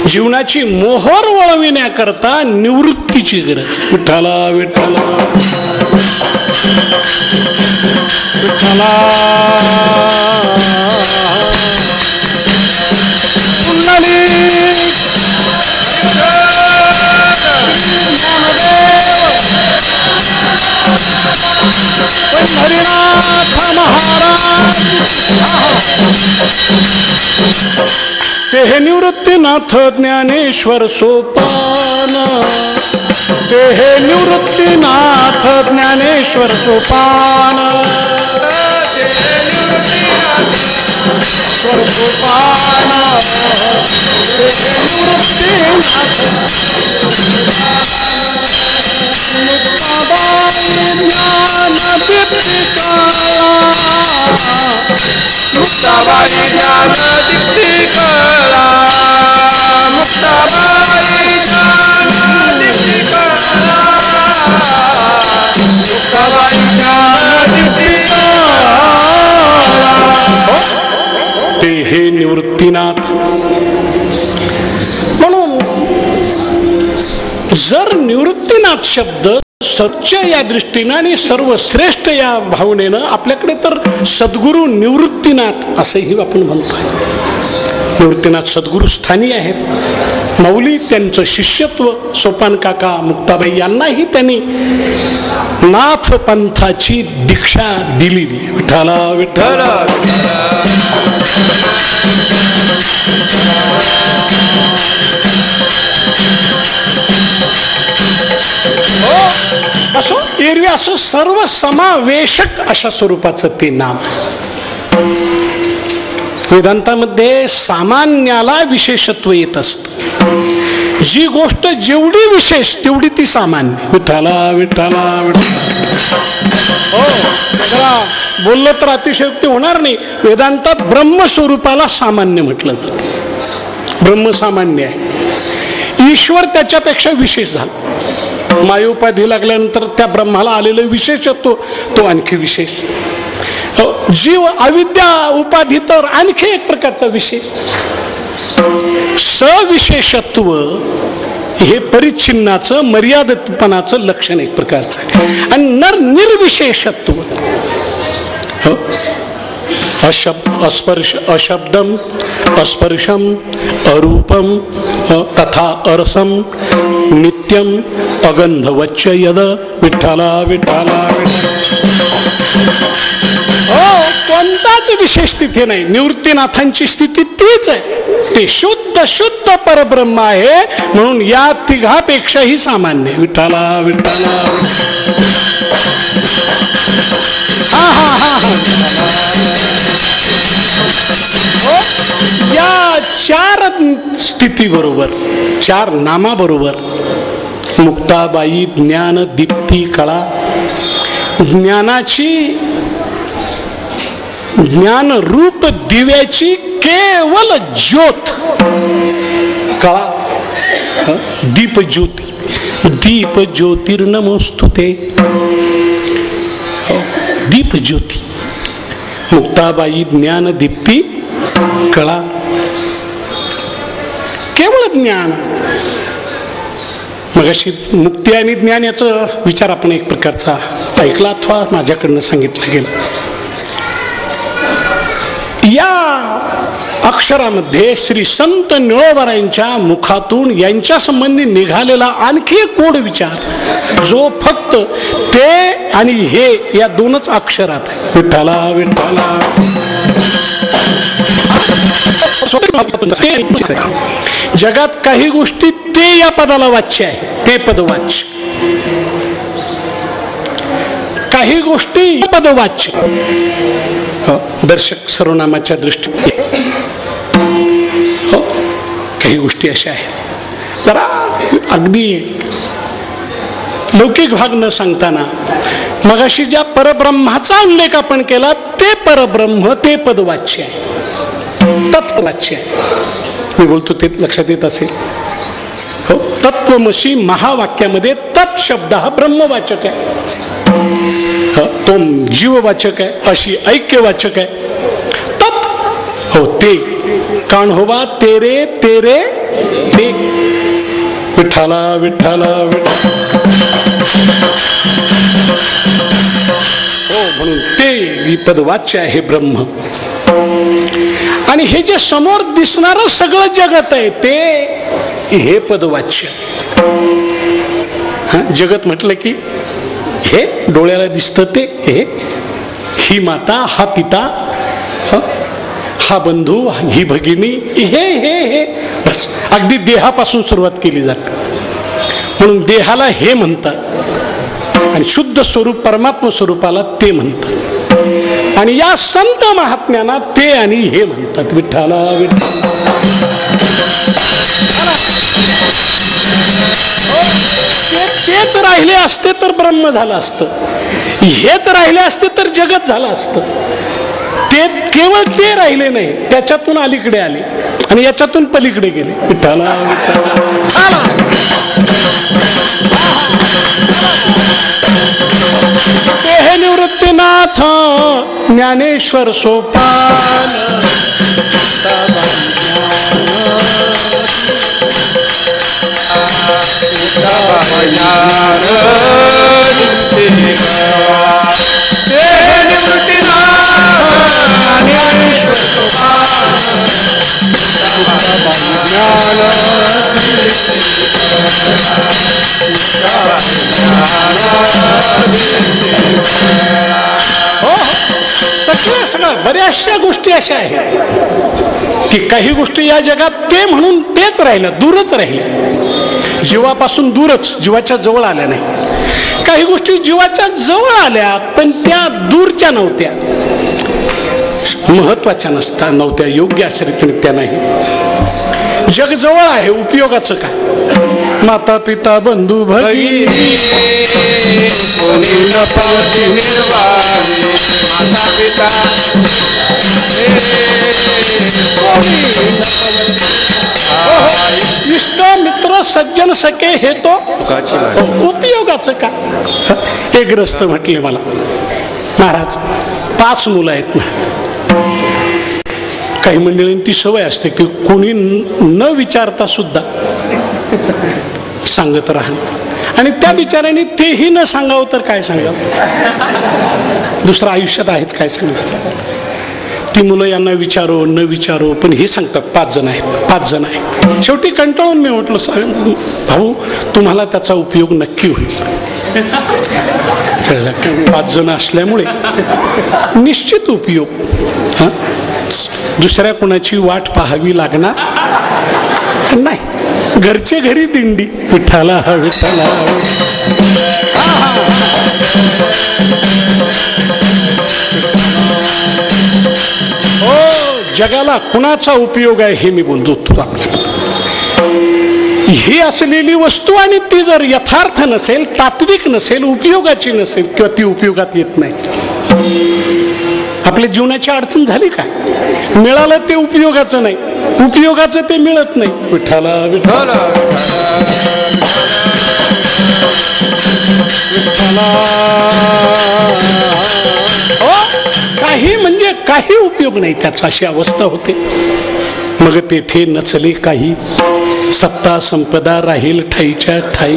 E: जीवनाची मोहर वळविण्याकरता निवृत्तीची गरज. विठ्ठला विठ्ठला विठ्ठला. हरिनाथ महाराज ते हे निवृत्तीनाथ ज्ञानेश्वर सोपान, ते हे निवृत्तीनाथ ज्ञानेश्वर सोपान, सोपान, ते हे निवृत्तीनाथ
D: मुक्ताबाई ज्ञान दीप्ती कळा, मुक्ताबाई ज्ञान दीप्ती कळा, मुक्ताबाई ज्ञान
E: निवृत्तीनाथ शब्द सच्च या दृष्टीनं आणि सर्वश्रेष्ठ या भावनेनं आपल्याकडे तर सद्गुरू निवृत्तीनाथ असंही आपण म्हणतोय. निवृत्तीनाथ सद्गुरू स्थानी आहेत. माऊली त्यांचं शिष्यत्व सोपान काका मुक्ताबाई यांनाही त्यांनी नाथ पंथाची दीक्षा दिलेली. विठ्ठला विठ्ठल. असं एरवी असं सर्व समावेशक अशा स्वरूपाचं ते नाम. वेदांतामध्ये सामान्याला विशेषत्व येत असतं. जी गोष्ट जेवढी विशेष तेवढी ती सामान्य. विठ्ठला विठ्ठला हो जरा बोललं तर अतिशयोक्ती होणार नाही. वेदांतात ब्रह्मस्वरूपाला सामान्य म्हटलं जातं. ब्रह्म सामान्य आहे, ईश्वर त्याच्यापेक्षा विशेष झाला. मायोपाधी लागल्यानंतर त्या ब्रह्माला आलेलं विशेषत्व तो आणखी विशेष. जीव अविद्या उपाधी तर आणखी एक प्रकारचा विशेष. सविशेषत्व हे परिच्छिन्नाचं मर्यादितपणाचं लक्षण एक प्रकारचं आहे. आणि निर्विशेषत्व अशब्दम अस्पर्शम अरूपम तथा अरसम नित्यम अगंधवच्च यद. विठ्ठला विठ्ठला. कोणताच विशेष तिथे नाही. निवृत्तीनाथांची स्थिती तीच आहे. ते शुद्ध शुद्ध परब्रह्म आहे म्हणून या तिघापेक्षाही सामान्य. विठ्ठला विठ्ठला. या चार स्थिती बरोबर, चार नामा बरोबर मुक्ताबाई ज्ञान दीप्ती कळा, ज्ञानाची ज्ञान रूप दिव्याची केवल ज्योत कळा, दीप ज्योती. दीप ज्योतिर्नमोस्तुते. दीप ज्योती मुक्ताबाई ज्ञान दीप्ती कळा. केवळ ज्ञान. मग अशी मुक्ती आणि ज्ञान याचा विचार आपण एक प्रकारचा ऐकला अथवा माझ्याकडनं सांगितलं गेलं. या अक्षरामध्ये श्री संत निळोबारायांच्या मुखातून यांच्या संबंधी निघालेला आणखी एक गोड विचार जो फक्त ते आणि हे या दोनच अक्षरात आहे. विठ्ठला विठ्ठला. जगात काही गोष्टी ते या पदाला वाच्य आहे, ते पदवाच्य. काही गोष्टी पदवाच्य. दर्शक सर्वनामाच्या दृष्टीने काही गोष्टी अशा आहेत जरा अगदी लौकिक भाग न सांगताना मगाशी ज्या परब्रह्माचा उल्लेख आपण केला ते परब्रह्म ते पदवाच्य आहे, तत्ववाच्य आहे. मी बोलतो ते लक्षात येत असेल. हो, तत्वमसी महावाक्यामध्ये तत् शब्द हा ब्रह्मवाचक आहे. तो जीववाचक आहे, अशी ऐक्यवाचक आहे. तत् हो ते कान होवा तेरे तेरे ते. विठ्ठला विठ्ठला हो म्हणून ते पदवाच्य आहे ब्रह्म. आणि हे जे समोर दिसणारं सगळं जगत आहे ते हे पदवाच्य. जगत म्हटलं की हे डोळ्याला दिसतं ते हे, ही माता हा पिता हा बंधू ही भगिनी हे हे हे बस अगदी देहापासून सुरुवात केली जाते. म्हणून देहाला हे म्हणतात आणि शुद्ध स्वरूप परमात्मा स्वरूपाला ते म्हणतात. आणि या संत महात्म्यांना ते आणि हे म्हणतात. विठ्ठला तेच राहिले असते तर ब्रह्म झालं असतं, हेच राहिले असते तर जगत झालं असतं. ते केवळ ते राहिले नाही, त्याच्यातून अलीकडे आले आणि याच्यातून पलीकडे गेले. विठ्ठला ते हे निवृत्तीनाथ ज्ञानेश्वर सोपान.
D: ज्ञान दीप्ती कळा ते निवृत्तीनाथ ज्ञानेश्वर
E: सगळं बऱ्याचशा गोष्टी अशा आहेत की काही गोष्टी या जगात ते म्हणून तेच राहिल्या, दूरच राहिल्या, जीवापासून दूरच, जीवाच्या जवळ आल्या नाही. काही गोष्टी जीवाच्या जवळ आल्या पण त्या दूरच्या नव्हत्या, महत्वाच्या नव्हत्या, योग्य अशा रीतीने त्या नाही. जग जवळ आहे, उपयोगाचं काय? माता पिता बंधू भगिनी
D: कोणी न पवती निर्वाणी माता पिता
E: इष्ट मित्र सज्जन सखे हे तो उपयोगाचं का? हे ग्रस्त म्हटले मला महाराज 5 मुलं आहेत ना. काही मंडळींची ती सवय असते की कोणी न विचारता सुद्धा सांगत राहा आणि त्या बिचाऱ्याने तेही न सांगावं तर काय सांगावं, दुसरं आयुष्यात आहेच काय सांगायचं. ती मुलं यांना विचारो न विचारो पण हे सांगतात 5 जण आहेत. शेवटी कंटाळून मी म्हटलं भाऊ तुम्हाला त्याचा उपयोग नक्की होईल. कळलं? 5 जण असल्यामुळे निश्चित उपयोग. दुसऱ्या कोणाची वाट पाहावी लागणार नाही, घरचे घरी दिंडी विठ्ठला विठ्ठला. हो, जगाला कुणाचा उपयोग आहे हे मी बोलतो तुला. ही असलेली वस्तू आणि ती जर यथार्थ नसेल, तात्विक नसेल, उपयोगाची नसेल किंवा ती उपयोगात येत नाही, आपल्या जीवनाची अडचण झाली का? मिळालं ते उपयोगाचं नाही, उपयोगाचं ते मिळत नाही. विठ्ठला विठ्ठला हो, काही म्हणजे काही उपयोग नाही त्याचा, अशी अवस्था होते. मग तेथे नचले काही, सत्ता संपदा राहील ठाईच्या ठाई,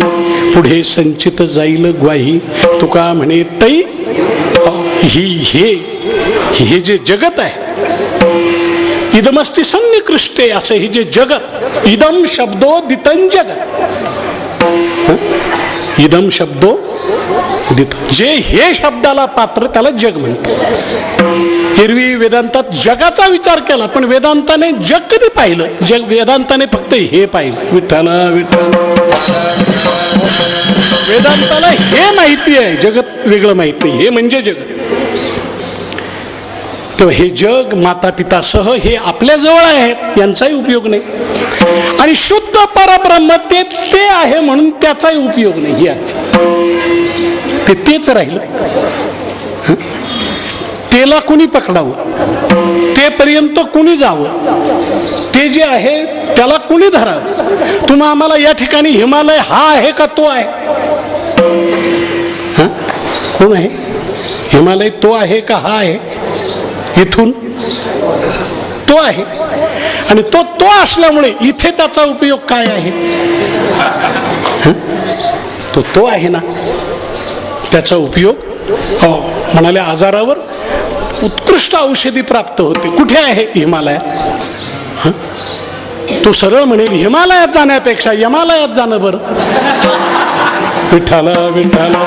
E: पुढे संचित जाईल ग्वाही. तुका म्हणे तै हे जे जगत आहे, इदमस्ति सन्निकृष्टे, असं हे जे जगत, इदम शब्दो दितं जगत, इदम शब्दो दित, जे हे शब्दाला पात्र त्याला जग म्हणतात. एरवी वेदांतात जगाचा विचार केला पण वेदांताने जग कधी पाहिलं? जग वेदांताने फक्त हे पाहिलं. विठ्ठला विठ्ठला. वेदांताला हे माहिती आहे, जगत वेगळं माहिती नाही. हे म्हणजे जगत. तर हे जग माता पितासह हे आपल्या जवळ आहेत, यांचाही उपयोग नाही. आणि शुद्ध परब्रह्म ते आहे म्हणून त्याचाही उपयोग नाही. तेच राहिलं. तेला कुणी पकडावं, ते पर्यंत कुणी जावं, ते जे आहे त्याला कुणी धरावं. तुम्हा आम्हाला या ठिकाणी हिमालय हा आहे का तो आहे? कोण आहे? हिमालय तो आहे का हा आहे? इथून तो आहे आणि तो असल्यामुळे इथे त्याचा उपयोग काय आहे? तो आहे ना, त्याचा उपयोग. हो, म्हणाले आजारावर उत्कृष्ट औषधी प्राप्त होते. कुठे आहे? हिमालयात. तो सरळ म्हणेल हिमालयात जाण्यापेक्षा यमालयात जाणं बरं. विठ्ठला विठ्ठला.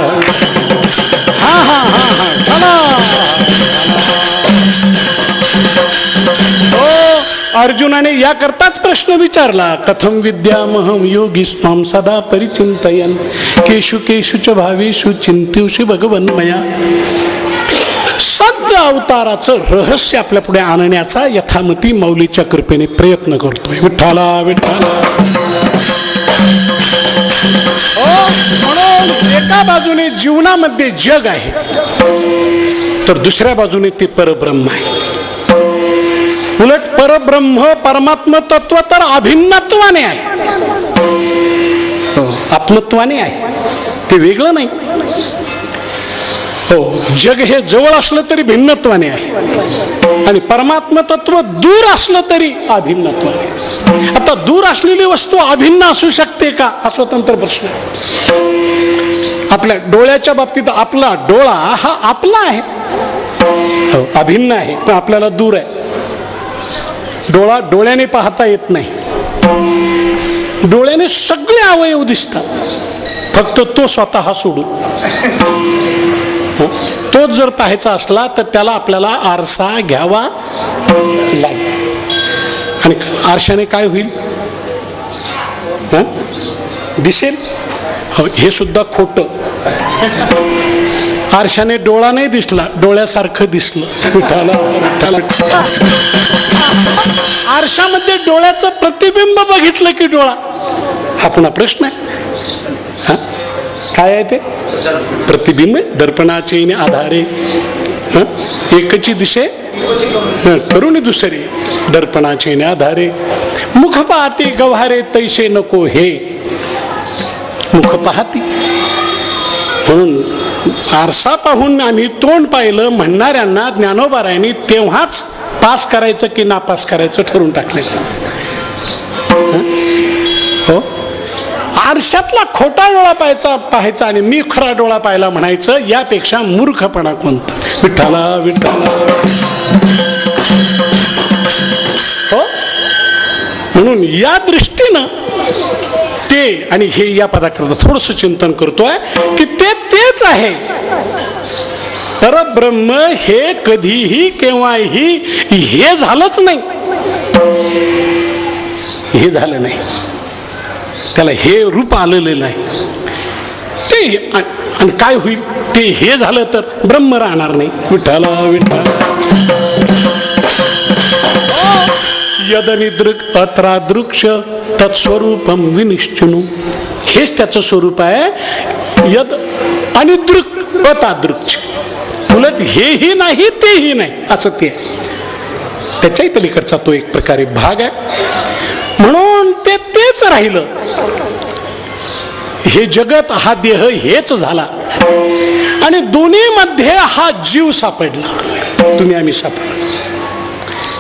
E: हा हा हा हा हो, अर्जुनाने याकरताच प्रश्न विचारला, कथम विद्यामहम योगी स्वाम सदा परिचिंतयन केशु केशु च भावेषु चिंत्योषि भगवन मया. सद्य अवताराचं रहस्य आपल्या पुढे आणण्याचा यथामती माऊलीच्या कृपेने प्रयत्न करतोय. विठ्ठला विठ्ठला. म्हणून एका बाजूने जीवनामध्ये जग आहे तर दुसऱ्या बाजूने ते परब्रह्म आहे. उलट परब्रह्म परमात्म तत्व तर अभिन्नत्वाने आहे, आत्मत्वाने आहे, ते वेगळं नाही. हो, जग हे जवळ असलं तरी भिन्नत्वाने आहे आणि परमात्म तत्व दूर असलं तरी अभिन्नत्वाने. आता दूर असलेली वस्तू अभिन्न असू शकते का? हा स्वतंत्र प्रश्न. आपल्या डोळ्याच्या बाबतीत आपला डोळा हा आपला आहे, अभिन्न आहे, पण आपल्याला दूर आहे. डोळा डोळ्याने पाहता येत नाही. डोळ्याने सगळे अवयव दिसतात, फक्त तो स्वतः सोडून. तोच जर पाहायचा असला तर त्याला आपल्याला आरसा घ्यावा लागेल. आणि आरशाने काय होईल? दिसेल. हे सुद्धा खोटं. आरशाने डोळा नाही दिसला, डोळ्यासारखं दिसलं. आरशामध्ये डोळ्याचं प्रतिबिंब बघितलं की डोळा. हा पुन्हा प्रश्न आहे. काय आहे ते? प्रतिबिंब. दर्पणाचे आधारे एकची दिशे करून दुसरे, दर्पणाचे आधारे मुख पाहते गव्हारे तैसे नको हे. मुख पाहती म्हणून आरसा पाहून आम्ही तोंड पाहिलं म्हणणाऱ्यांना ज्ञानोबारायांनी तेव्हाच पास करायचं की नापास करायचं ठरवून टाकलेलं. हो, आरशातला खोटा डोळा पाहायचा आणि मी खरा डोळा पाहायला म्हणायचं, यापेक्षा मूर्खपणा कोणता? विठ्ठला विठ्ठला. हो, म्हणून या दृष्टीनं ते आणि हे या पदाकरता थोडंसं चिंतन करतोय की तेच आहे. परब्रह्म हे कधीही केव्हाही हे झालंच नाही. हे झालं नाही, त्याला हे रूप आलेलं नाही. ते आणि काय होईल? ते हे झालं तर ब्रह्म राहणार नाही. विठ्ठला विठ्ठला. यदनिदृक् अत्रादृक्ष तत्स्वरूपम विनिश्चिनु. हेच त्याचं स्वरूप आहे. यद अनिदृक् अतादृक्ष. उलट हेही नाही तेही नाही असं ते आहे. त्याच्याही पलीकडचा तो एक प्रकारे भाग आहे. म्हणून तेच राहिलं. हे जगत हा देह हेच झाला आणि दोन्ही मध्ये हा जीव सापडला. तुम्ही आम्ही सापडलो.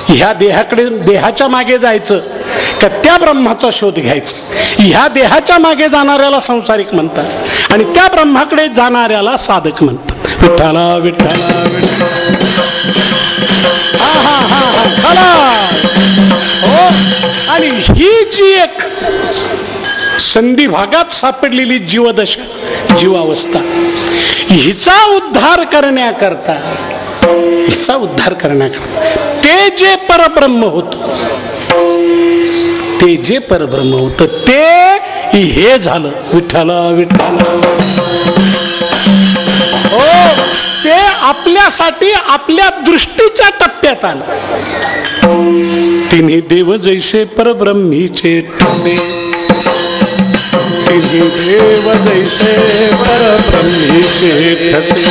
E: ह्या देहाकडे, देहाच्या मागे जायचं का त्या ब्रह्माचा शोध घ्यायचा? ह्या देहाच्या मागे जाणाऱ्याला संसारिक म्हणतात आणि त्या ब्रह्माकडे जाणाऱ्याला साधक म्हणतात. विठ्ठला विठ्ठला विठ्ठला. हो, आणि ही जी एक संधी भागात सापडलेली जीवदशा, जीवावस्था, हिचा उद्धार करण्याकरता ते जे परब्रह्म होत, ते हे झालं. विठ्ठला विठ्ठला. हो, ते आपल्यासाठी आपल्या दृष्टीच्या टप्प्यात आलं. तिन्ही देव जैसे परब्रह्मीचे ठसे. तिन्ही देव जैसे परब्रह्मीचे ठसे.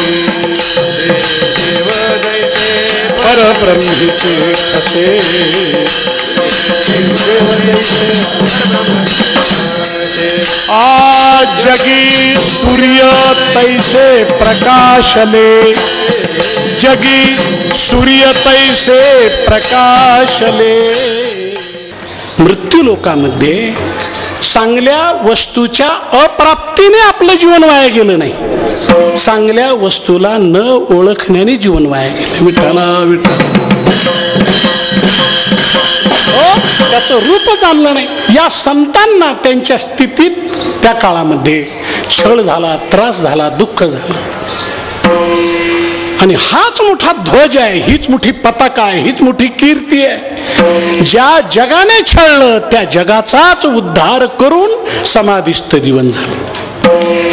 E: परब्रह्मीचे ठसे. आज जगी सूर्य तैसे प्रकाशले. जगी सूर्य तैसे प्रकाशले. मृत्यू लोकामध्ये चांगल्या वस्तूच्या अप्राप्तीने आपलं जीवन वाया गेलं नाही, चांगल्या वस्तूला न ओळखण्याने जीवन वाया गेलं. विठ्ठला विठ्ठला. हो, त्याचं रूप चाललं नाही. या संतांना त्यांच्या स्थितीत त्या काळामध्ये छळ झाला, त्रास झाला, दुःख झालं. आणि हाच मोठा ध्वज आहे, हीच मोठी पताका आहे, हीच मोठी कीर्ती आहे. ज्या जगाने छळलं त्या जगाचाच उद्धार करून समाधिस्थ जीवन झालं.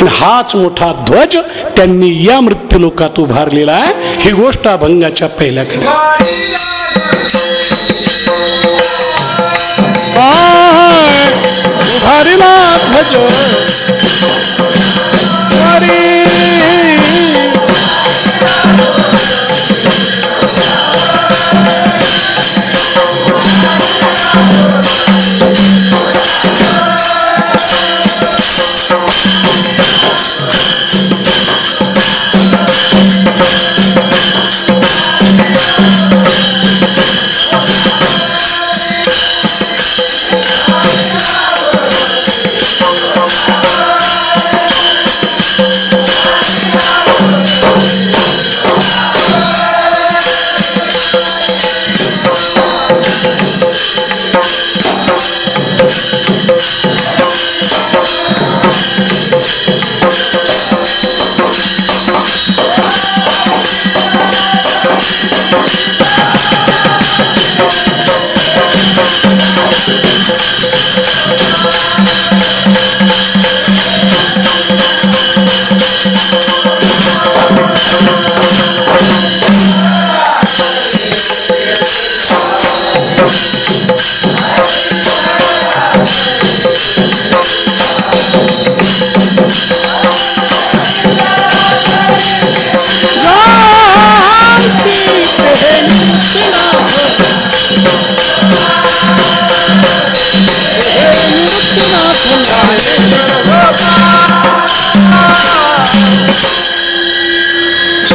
E: आणि हाच मोठा ध्वज त्यांनी या मृत्यूलोकात उभारलेला आहे. ही गोष्ट अभंगाच्या पहिल्याकडे. उभारिला ध्वज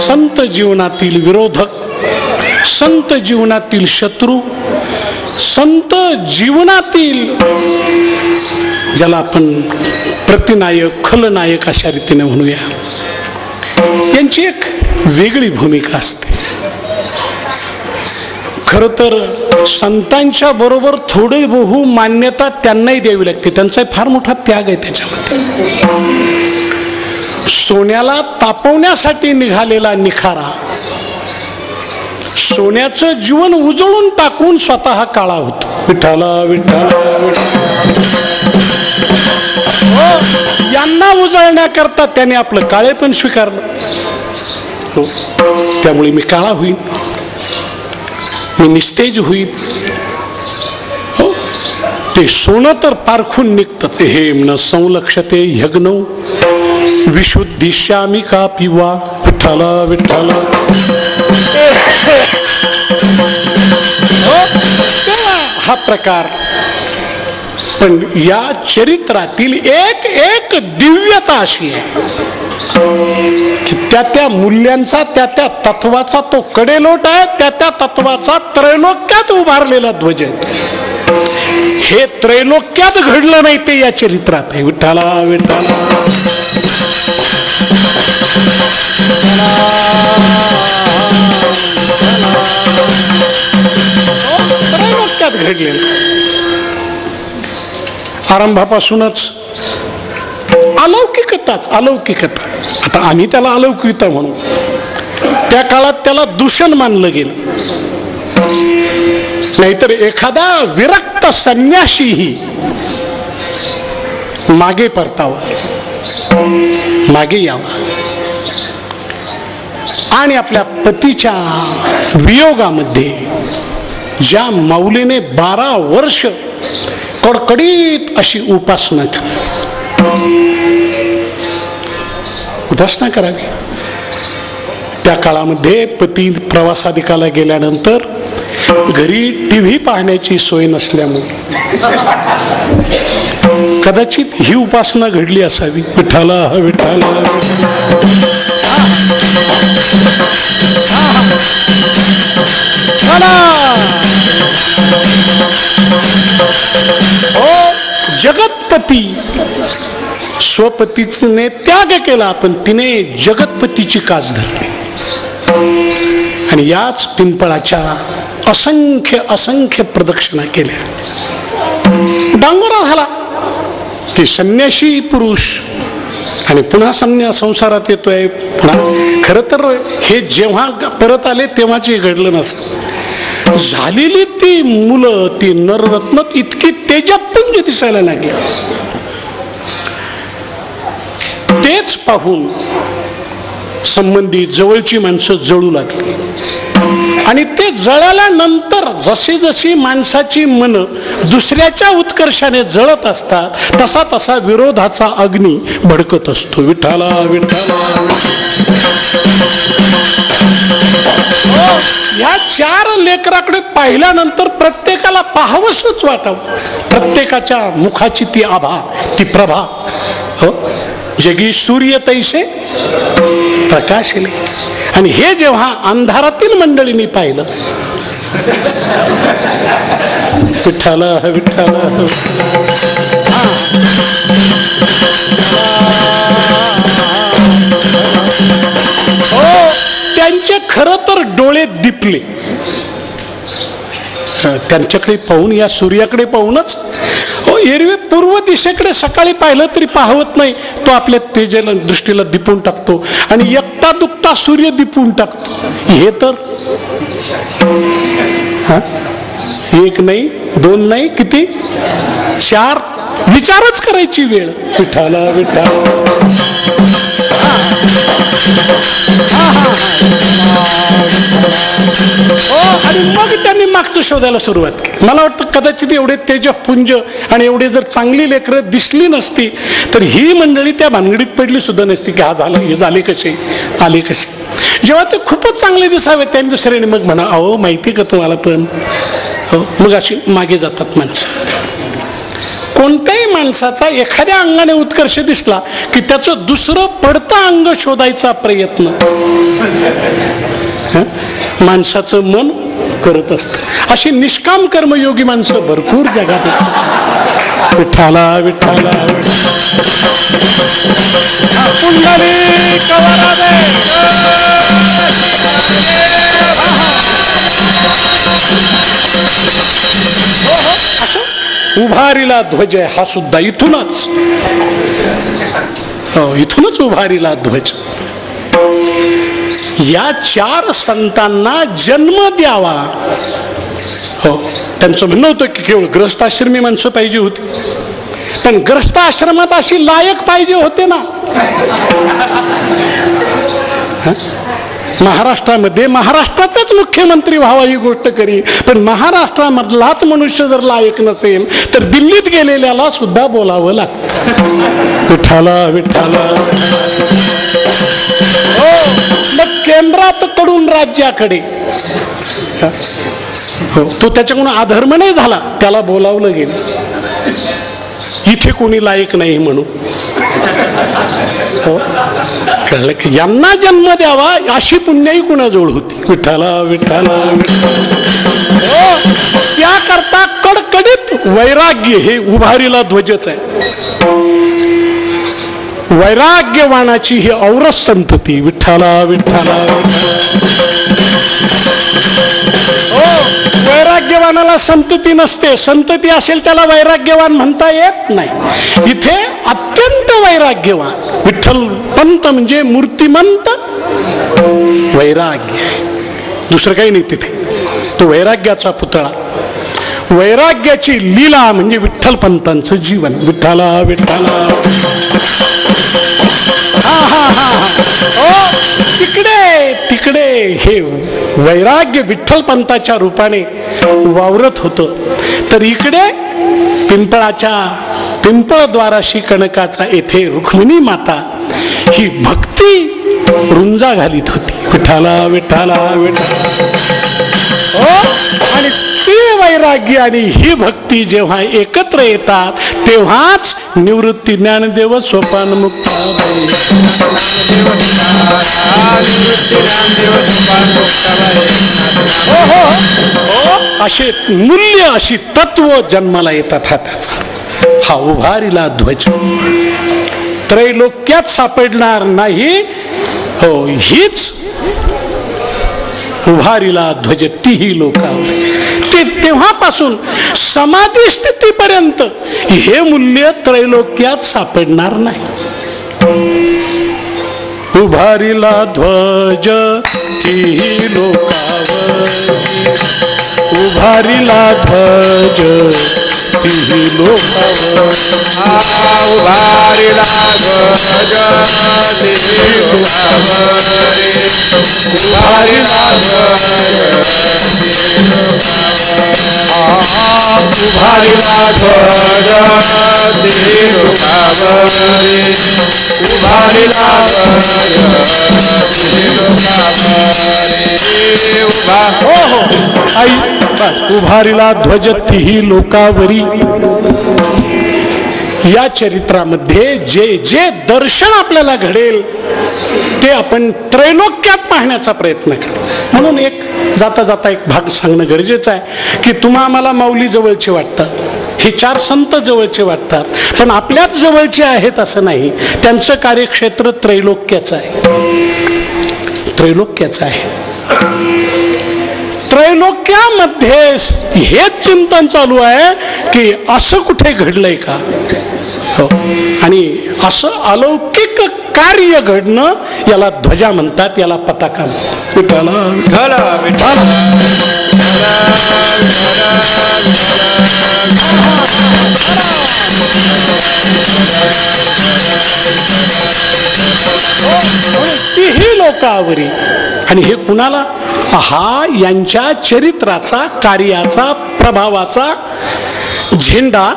E: संत जीवनातील विरोधक, संत जीवनातील शत्रू, संत जीवनातील ज्याला आपण प्रतिनायक खलनायक अशा रीतीने म्हणूया, यांची एक वेगळी भूमिका असते. खरं तर संतांच्या बरोबर थोडी बहु मान्यता त्यांनाही द्यावी लागते. त्यांचा फार मोठा त्याग आहे त्याच्यामध्ये. सोन्याला तापवण्यासाठी निघालेला निखारा सोन्याचं जीवन उजळून टाकून स्वतः काळा होतो. विठ्ठला विठ्ठला यांना उजळण्याकरता त्याने आपलं काळे पण स्वीकारलं. हो, त्यामुळे मी काळा होईन, मी निस्तेज होईल. हो, ते सोनं तर पारखून निघतं. हे न संलक्षते यज्ञ विशुद्धिश्यामी का पिवा. विठ्ठला विठ्ठला. हा प्रकार. पण या चरित्रातील एक एक दिव्यता अशी आहे की त्या मूल्यांचा त्या तत्वाचा तो कडेलोट आहे. त्या तत्वाचा त्रैलोक्यात उभारलेला ध्वज आहे. हे त्रैलोक्यात घडलं नाही ते या चरित्रात आहे. विठ्ठला विठ्ठला. त्रैलोक्यात घडलेलं. आरंभापासूनच अलौकिकताच अलौकिकता. आता आम्ही त्याला अलौकिकता म्हणू, त्या काळात त्याला दूषण मानलं गेलं. नाहीतर एखादा विरक्त संन्याशीही मागे परतावा, मागे यावा आणि आपल्या पतीच्या वियोगामध्ये ज्या माऊलीने 12 वर्ष कडकडीत अशी उपासना करावी, त्या काळामध्ये पती प्रवासाधिकाला गेल्यानंतर घरी टीव्ही पाहण्याची सोय नसल्यामुळे कदाचित ही उपासना घडली असावी. विठ्ठला विठ्ठला. जगतपती स्वपतीने त्याग केला, पण तिने जगतपतीची कास धरली. आणि याच पिंपळाच्या असंख्य असंख्य प्रदक्षिणा केल्या. डांगोरा झाला की संन्यासी पुरुष आणि पुन्हा संसारात येतोय. पुन्हा खरं तर हे जेव्हा परत आले तेव्हाच घडलं नसतं. झालेली ती मुलं, ती नररत्न इतकी तेजपुंज दिसायला लागली. तेच पाहून संबंधित जवळची माणसं जळू लागली. आणि ते जळाल्यानंतर जशी जशी माणसाची मन दुसऱ्याच्या उत्कर्षाने जळत असतात तसा तसा विरोधाचा अग्नी भडकत असतो. विठ्ठला विठ्ठला. या 4 लेकराकडे पाहिल्यानंतर प्रत्येकाला पाहावंसच वाटावं. प्रत्येकाच्या मुखाची ती आभा, ती प्रभा. हो, जगी सूर्य तैसे प्रकाशले. आणि हे जेव्हा अंधारातील मंडळींनी पाहिलं, विठ्ठला विठ्ठला. हो, त्यांचे खरं तर डोळे दिपले. त्यांच्याकडे पाहून, या सूर्याकडे पाहूनच. हो, एरवी पूर्व दिशेकडे सकाळी पाहिलं तरी पाहवत नाही, तो आपल्या तेजाला दृष्टीला दिपून टाकतो आणि एकटा दुखता सूर्य दिपून टाकतो. हे तर एक नाही, दोन नाही, किती, 4 विचारच करायची वेळ. विठाला विठाला. हो, आणि मग त्यांनी मागचं शोधायला सुरुवात केली. मला वाटतं कदाचित एवढे तेजपुंज आणि एवढे जर चांगली लेकरं दिसली नसती तर ही मंडळी त्या भानगडीत पडली सुद्धा नसती की हा झालं, हे झाले कसे, आले कसे. जेव्हा ते खूपच चांगले दिसावे त्यांनी दुसऱ्याने मग म्हणा, अहो माहिती का तुम्हाला पण. हो, मग अशी मागे जातात माणसं. कोणत्याही माणसाचा एखाद्या अंगाने उत्कर्ष दिसला की त्याचं दुसरं पडतं अंग शोधायचा प्रयत्न माणसाचं मन करत असतं. अशी निष्काम कर्मयोगी माणसं भरपूर जगात असतात. विठ्ठला विठ्ठला. उभारीला ध्वज आहे हा सुद्धा इथूनच, इथूनच उभारीला ध्वज. या 4 संतांना जन्म द्यावा. हो, त्यांचं म्हणणं होतं की केवळ ग्रस्ताश्रमी माणसं पाहिजे होती, पण ग्रस्ताश्रमात अशी लायक पाहिजे होते ना. महाराष्ट्रामध्ये महाराष्ट्राचाच मुख्यमंत्री व्हावा ही गोष्ट करी, पण महाराष्ट्रामधलाच मनुष्य जर लायक नसेल तर दिल्लीत गेलेल्याला सुद्धा बोलावं लागतं. विठ्ठला विठ्ठला. हो, मग केंद्रात कडून राज्याकडे. हो, तो त्याच्याकडून अधर्म नाही झाला, त्याला बोलावलं गेलं. इथे कोणी लायक नाही म्हणून. हो, कळलं की यांना जन्म द्यावा अशी पुण्याई कुणाजवळ होती. विठ्ठला विठ्ठला. हो, त्याकरता कडकडीत वैराग्य हे उभारीला ध्वजच आहे. वैराग्यवानाची ही औरस संतती. विठ्ठला विठ्ठला. हो, वैराग्यवानाला संतती नसते, संतती असेल त्याला वैराग्यवान म्हणता येत नाही. इथे अत्यंत वैराग्यवान विठ्ठल पंत म्हणजे मूर्तिमंत वैराग्य, दुसरं काही नाही तिथे. तो वैराग्याचा पुतळा. वैराग्याची लीला म्हणजे विठ्ठल पंतांचं जीवन. विठ्ठला विठ्ठला. हो, तिकडे तिकडे हे वैराग्य विठ्ठल पंताच्या रूपाने वावरत होतं, तर इकडे पिंपळद्वाराशी कणकाचा येथे रुक्मिणी माता ही भक्ती रुंजा घालीत होती. विठ्ठला विठ्ठला विठ्ठला. हो, आणि ती वैराग्य आणि ही भक्ती जेव्हा एकत्र येतात तेव्हाच निवृत्ती ज्ञानदेव सोपान मुक्ता. हो हो हो, असे मूल्य अशी तत्व जन्माला येतात. हा त्याचा हा उभारीला ध्वज त्रैलोक्यात सापडणार नाही. हो, हीच उभारीला ध्वज तीही लोकांवर. तेव्हापासून समाधी स्थितीपर्यंत हे मूल्य त्रैलोक्यात सापडणार नाही. उभारीला ध्वज तीही लोकांवर. उभारीला ध्वज तीही लोकांवर.
D: उभारीला ध्वज तीही लोकांवर. उभारीला ध्वज उभारीला ध्वज तीही लोकांवर. उभारीला
E: उभारीला ध्वज तीही लोकावरी. या चरित्रामध्ये जे जे दर्शन आपल्याला घडेल ते आपण त्रैलोक्यात पाहण्याचा प्रयत्न करू. म्हणून एक जाता जाता एक भाग सांगणं गरजेचं आहे की तुम्हा आम्हाला माऊली जवळचे वाटतात. हे 4 संत जवळचे वाटतात, पण आपल्याच जवळचे आहेत असं नाही. त्यांचं कार्यक्षेत्र त्रैलोक्याचं आहे, त्रैलोक्याचं आहे. त्रैलोक्यामध्ये हेच चिंतन चालू आहे की असं कुठे घडलंय का. हो, आणि असं अलौकिक कार्य घडणं याला ध्वजा म्हणतात, याला पताका म्हणतात. तीही लोकावरी. आणि हे कुणाला? हा यांच्या चरित्राचा, कार्याचा, प्रभावाचा झेंडा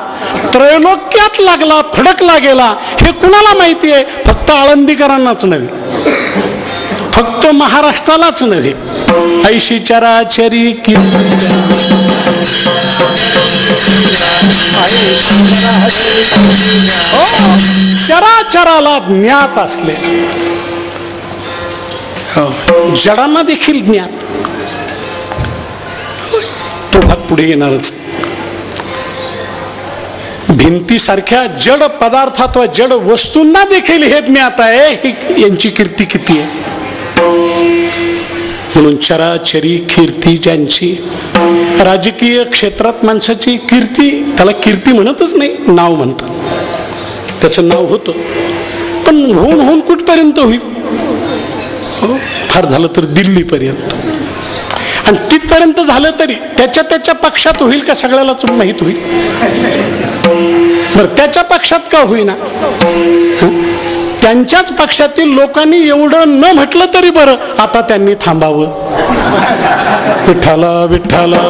E: त्रैलोक्यात लागला, फडकला गेला. हे कुणाला माहिती आहे? फक्त आळंदीकरांनाच नव्हे, फक्त महाराष्ट्रालाच नव्हे. ऐशी चराचरी चराचराला ज्ञात असलेला, जडांना देखील ज्ञात, तो भाग पुढे येणारच. भिंतीसारख्या जड पदार्थात व जड वस्तूंना देखील हे ज्ञात आहे ही यांची कीर्ती किती आहे. म्हणून चराचरी कीर्ती ज्यांची, राजकीय क्षेत्रात माणसाची कीर्ती, त्याला कीर्ती म्हणतच नाही, नाव म्हणतात. त्याचं नाव होतं, पण होऊन होऊन कुठपर्यंत होईल? फार झालं तर दिल्लीपर्यंत, आणि तिथपर्यंत झालं तरी त्याच्या त्याच्या पक्षात होईल का सगळ्यालाच माहीत होईल. बरं, त्याच्या पक्षात का होईना, त्यांच्याच पक्षातील लोकांनी एवढं न म्हटलं तरी बरं, आता त्यांनी थांबावं. विठ्ठला विठ्ठला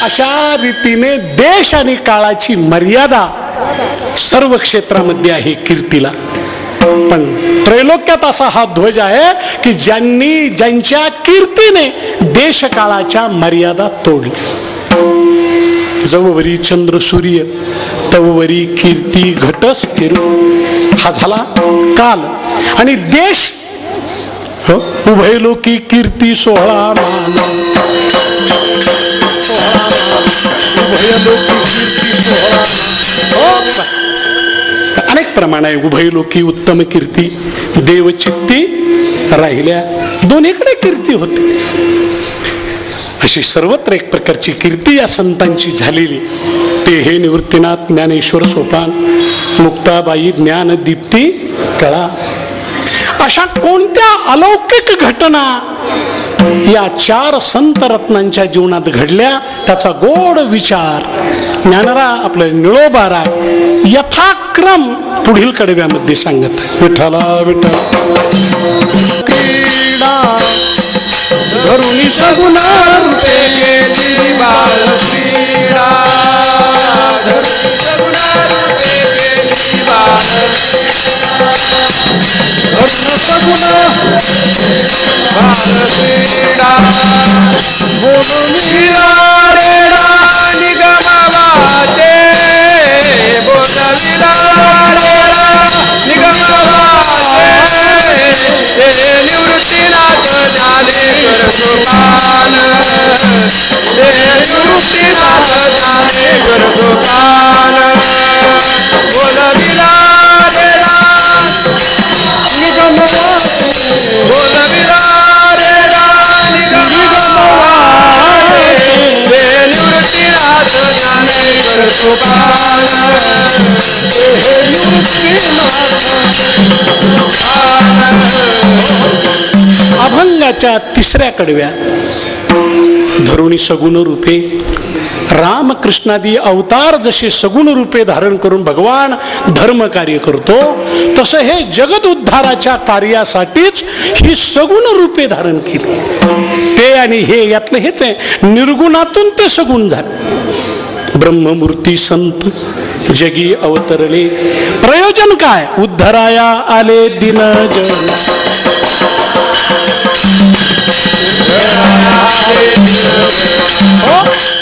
E: अशा रीतीने देश आणि काळाची मर्यादा सर्व क्षेत्रामध्ये आहे कीर्तीला. पण त्रैलोक्यात असा हा ध्वज आहे की ज्यांच्या कीर्तीने देश काळाच्या मर्यादा तोडल्या. जववरी चंद्र सूर्य तववरी कीर्ती घटस तिरू. हा झाला काल. आणि देश उभयलोकी कीर्ती सोहळा मान, अनेक प्रमाण आहे. उभयलोकी उत्तम कीर्ती, देवचित्ती राहिल्या, दोन्हीकडे कीर्ती होते. अशी सर्वत्र एक प्रकारची कीर्ती या संतांची झालेली. ते हे निवृत्तीनाथ ज्ञानेश्वर सोपान, मुक्ताबाई ज्ञान दीप्ती कळा. अशा कोणत्या अलौकिक घटना या 4 संत रत्नांच्या जीवनात घडल्या, त्याचा गोड विचार ज्ञानरा आपलं निळोबाराय यथाक्रम पुढील कडव्यामध्ये सांगत आहे. विठ्ठला विठ्ठल
B: धरुणी सगुण रूपे केली बालक्रीडा, धरुणी सगुण रूपे केली बालक्रीडा, धरुण सगुण बालक्रीडा, बोलून विरारेडा निगमवाचे, बोलविला रेडा निगमवाचे, ते निवृत्तीनाथ ज्ञानेश्वर सोपान, ते निवृत्तीनाथ ज्ञानेश्वर सोपान, बोलविला रेडा निगमवाचे, बोलविला रेडा निगमवाचे, ते निवृत्तीनाथ ज्ञानेश्वर सोपान, ते निवृत्तीनाथ
E: अभंगाच्या 3ऱ्या कडव्या. धरुणी सगुण रूपे, रामकृष्णादी अवतार जसे सगुण रूपे धारण करून भगवान धर्म कार्य करतो, तसं हे जगत उद्धाराच्या कार्यासाठीच ही सगुण रूपे धारण केली. ते आणि हे यातलं हेच आहे, निर्गुणातून ते सगुण झाले. ब्रह्ममूर्ती संत जगी अवतरले, प्रयोजन काय? उद्धराया आले दिन जन,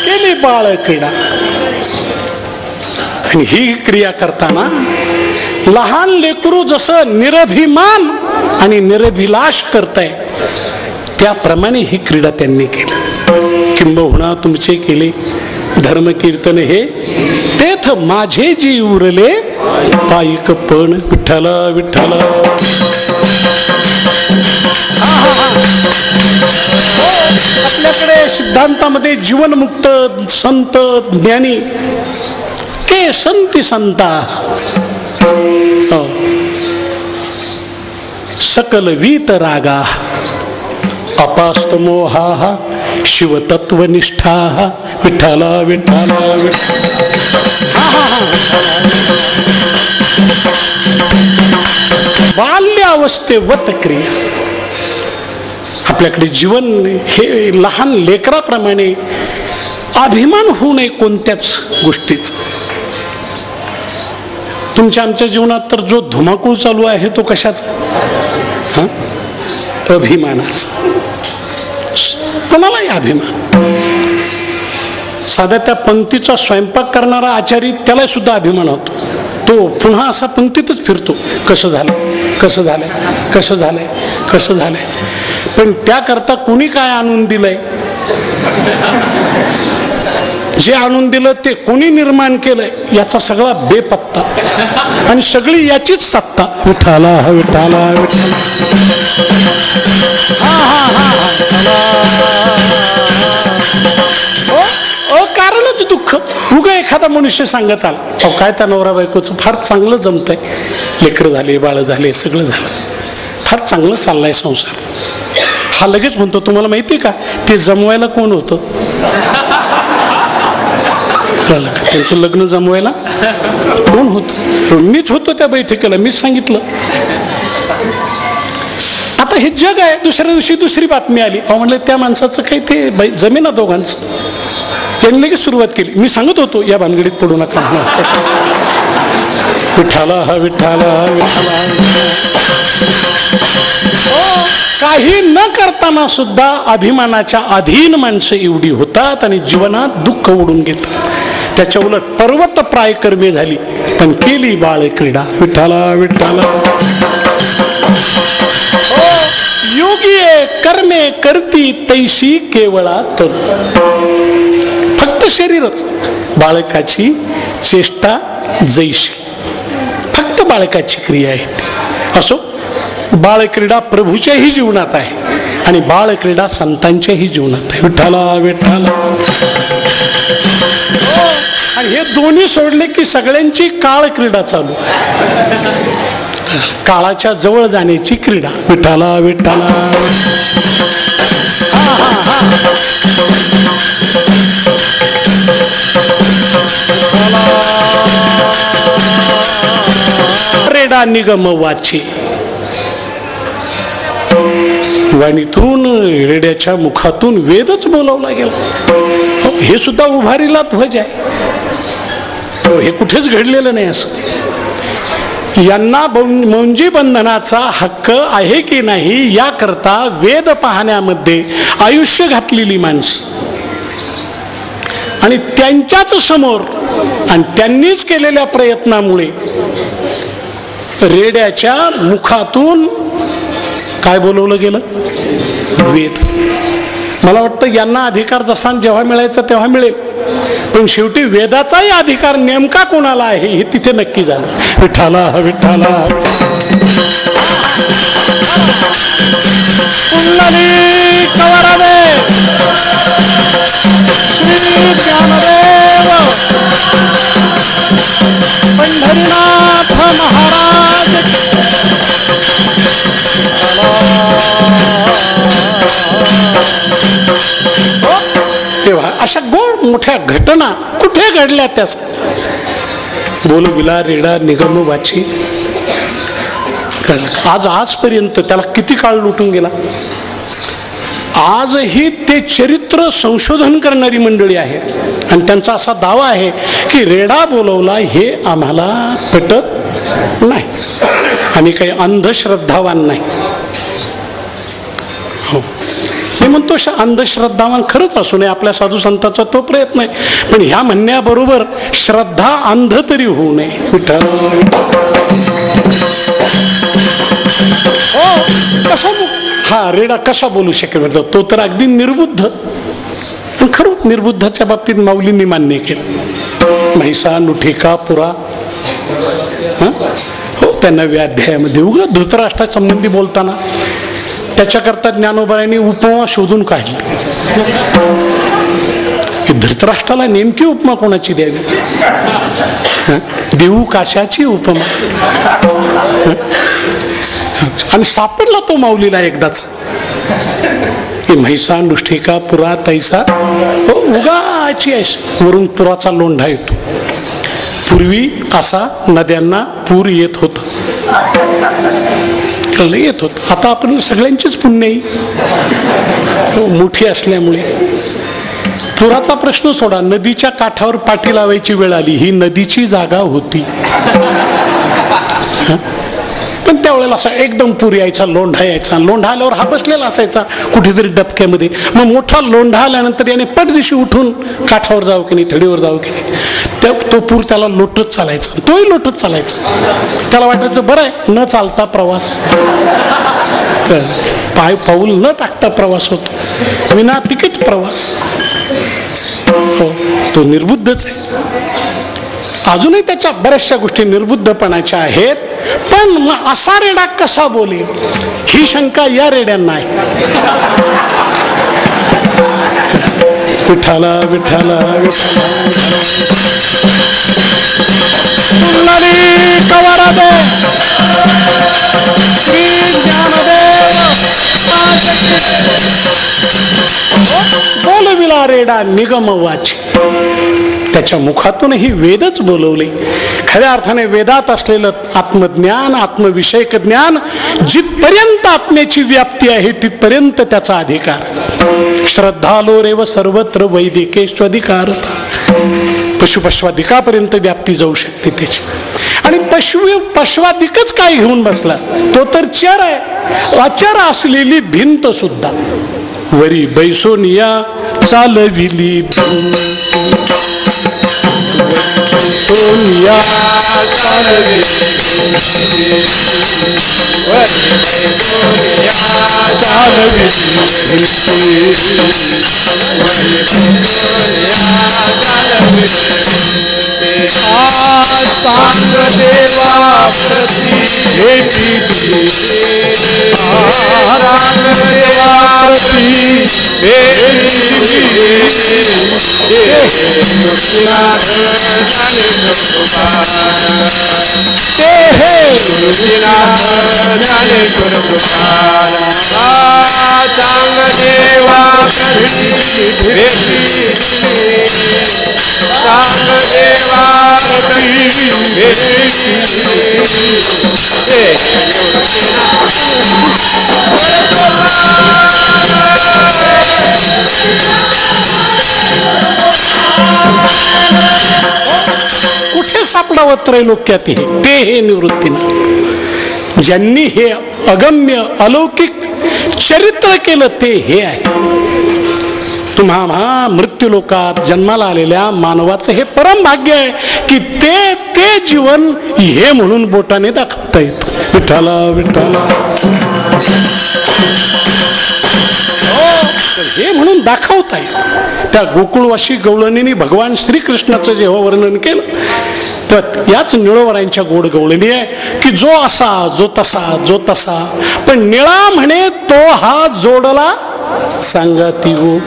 E: केली बाळ क्रीडा. आणि ही क्रिया करताना लहान लेकरू जसं निरभिमान आणि निरभिलाष करताय, त्याप्रमाणे ही क्रीडा त्यांनी केली. किंबहुना तुमचे केले धर्म कीर्तन हे तेथ माझे जी उरले पायिक पण विठ्ठला विठ्ठला. आपल्याकडे सिद्धांतामध्ये जीवनमुक्त संत ज्ञानी के संती संता सकल वीत रागा अपास्त मोहा शिवतत्वनिष्ठा विठ्ठला विठ्ठला बाल्यावस्थेवत क्रिया. आपल्याकडे जीवन हे लहान लेकराप्रमाणे अभिमान होऊ नये कोणत्याच गोष्टीचा. तुमच्या आमच्या जीवनात तर जो धुमाकूळ चालू आहे तो कशाचा? अभिमानाचा. कोणालाही अभिमान. साध्या त्या पंक्तीचा स्वयंपाक करणारा आचारी त्याला सुद्धा अभिमान होतो. तो पुन्हा असा पंक्तीतच फिरतो, कसं झालं कसं झालंय कसं झालंय कसं झालंय. पण त्याकरता कुणी काय आणून दिलंय, जे आणून दिलं ते कोणी निर्माण केलंय याचा सगळा बेपत्ता आणि सगळी याचीच सत्ता. विठ्ठला विठ्ठला कारणच दुःख. उगा एखादा मनुष्य सांगत आला, अहो काय त्या नवरा बायकोचं फार चांगलं जमतंय, लेकरं झाले बाळ झाले सगळं झालं, फार चांगलं चाललंय संसार. हा लगेच म्हणतो तुम्हाला माहिती का ते जमवायला कोण होतं? त्यांचं लग्न जमवायला कोण होतं? मीच होतो त्या बैठकीला, मीच सांगितलं. आता हे जग आहे. दुसऱ्या दिवशी दुसरी बातमी आली, अहो म्हणलं त्या माणसाचं काही ते जमेना दोघांचं. त्यांनी लगेच सुरुवात केली, मी सांगत होतो या भानगडीत पडू नका. विठ्ठला हा विठ्ठला विठ्ठला. काही न करताना सुद्धा अभिमानाच्या अधीन माणसं एवढी होतात आणि जीवनात दुःख ओढून घेतात. त्याच्या उलट पर्वत प्राय कर्मे झाली पण केली बाळ क्रीडा. विठ्ठला विठ्ठला. योगी कर्मे करती तैशी केवळा तर. फक्त शरीरच, बाळकाची चेष्टा जैशी, फक्त बाळकाची क्रिया आहे. असो, बाळक्रीडा प्रभूच्याही जीवनात आहे आणि बाळक्रीडा संतांच्याही जीवनात आहे. विठ्ठला विठ्ठला. आणि हे दोन्ही सोडले की सगळ्यांची काळ क्रीडा चालू. काळाच्या जवळ जाण्याची क्रीडा. विठ्ठला विठ्ठला. रेडा निगम वाचे. वाणीतून रेड्याच्या मुखातून वेदच बोलावला गेला. हे सुद्धा उभारीला ध्वज आहे. हे कुठेच घडलेलं नाही असं. यांना मौंजी बंधनाचा हक्क आहे की नाही याकरता वेद पाहण्यामध्ये आयुष्य घातलेली माणसं आणि त्यांच्याच समोर आणि त्यांनीच केलेल्या प्रयत्नामुळे रेड्याच्या मुखातून काय बोलवलं गेलं? वेद. मला वाटतं यांना अधिकार जसा जेव्हा मिळायचा तेव्हा मिळेल, पण शेवटी वेदाचाही अधिकार नेमका कोणाला आहे हे तिथे नक्की झालं. विठ्ठला विठ्ठला. पुंडलिक वरदे श्री ज्ञानदेव पंढरीनाथ महाराज. तेव्हा अशा गोड मोठ्या घटना कुठे घडल्या त्या बोलविला रेडा निगम वाची. आजपर्यंत त्याला किती काळ लुटून गेला. आजही ते चरित्र संशोधन करणारी मंडळी आहे आणि त्यांचा असा दावा आहे की रेडा बोलवला हे आम्हाला पटत नाही. आम्ही काही अंधश्रद्धावान नाही. हो, मी म्हणतो अंधश्रद्धावान खरंच असू नये, आपल्या साधू संतांचा तो प्रयत्न आहे, पण ह्या म्हणण्याबरोबर श्रद्धा अंध तरी होऊ नये. विठ्ठल. हो, कसा हा रेडा कसा बोलू शकेल? तो तर अगदी निर्बुद्ध. पण खरं निर्बुद्धाच्या बाबतीत माऊलींनी मान्य केलं. म्हैसा नुठिका पुरा, हो त्यांना व्याध्यायामध्ये उगा धृतराष्ट्रा संबंधी बोलताना त्याच्याकरता ज्ञानोबायांनी उपमा शोधून काढली की धृतराष्ट्राला नेमकी उपमा कोणाची द्यावी. देऊ काशाची उपमा. आणि सापडला तो माऊलीला एकदाच की म्हैसा नुष्ठिका पुरा तैसा, हो उगाची आहे. वरून पुराचा लोंढा येतो. पूर्वी असा नद्यांना पूर येत होत, येत होत. आता आपण सगळ्यांचीच पुण्याई मोठी असल्यामुळे पुराचा प्रश्न सोडा, नदीच्या काठावर पाठी लावायची वेळ आली. ही नदीची जागा होती, पण त्यावेळेला असा एकदम पूर यायचा, लोंढा यायचा. लोंढा आल्यावर हा बसलेला असायचा कुठेतरी डबक्यामध्ये. मग मोठा लोंढा आल्यानंतर याने पटदिशी उठून काठावर जावं की नाही, थडीवर जावं की नाही, तो पूर त्याला लोटत चालायचा. तोही लोटत चालायचा. त्याला वाटायचं बरं आहे न चालता प्रवास, पाय पाऊल न टाकता प्रवास होतो, विना तिकीट प्रवास. हो तो निर्बुद्धच आहे. अजूनही त्याच्या बऱ्याचशा गोष्टी निर्बुद्धपणाच्या आहेत. पण मग असा रेडा कसा बोलेल ही शंका या रेड्यांना आहे. विठाला विठाला बोलविला रेडा निगम वाची. त्याच्या मुखातूनही वेदच बोलवले. खऱ्या अर्थाने वेदात असलेलं आत्मज्ञान, आत्मविषयक ज्ञान जिथपर्यंत आत्म्याची व्याप्ती आहे तिथपर्यंत त्याचा अधिकार. श्रद्धालो रेव सर्वत्र वैदिकेश्वधिकार. पशुपश्वाधिकापर्यंत व्याप्ती जाऊ शकते त्याची. आणि पश्वाधिकच काय घेऊन बसला, तो तर चर आहे. अचर असलेली भिंत सुद्धा वरी बैसोनिया चालविली सोनिया चालविली कुठे सापडावं त्रैलोक्यात ते हे निवृत्तीनाथ. ज्यांनी हे अगम्य अलौकिक चरित्र केलं ते हे आहे. तुम्हा मृत्यूलोकात जन्माला आलेल्या मानवाचं हे परम भाग्य आहे की ते जीवन हे म्हणून बोटाने दाखवता येत. विठ्ठला विठ्ठला हे म्हणून दाखवता येईल. त्या गोकुळवासी गवळणीने भगवान श्रीकृष्णाचं जेव्हा वर्णन केलं तर याच निळोवरांच्या गोड गवळणी आहे की जो असा जो तसा जो तसा, पण निळा म्हणे तो हा जोडला सांगा ती हो,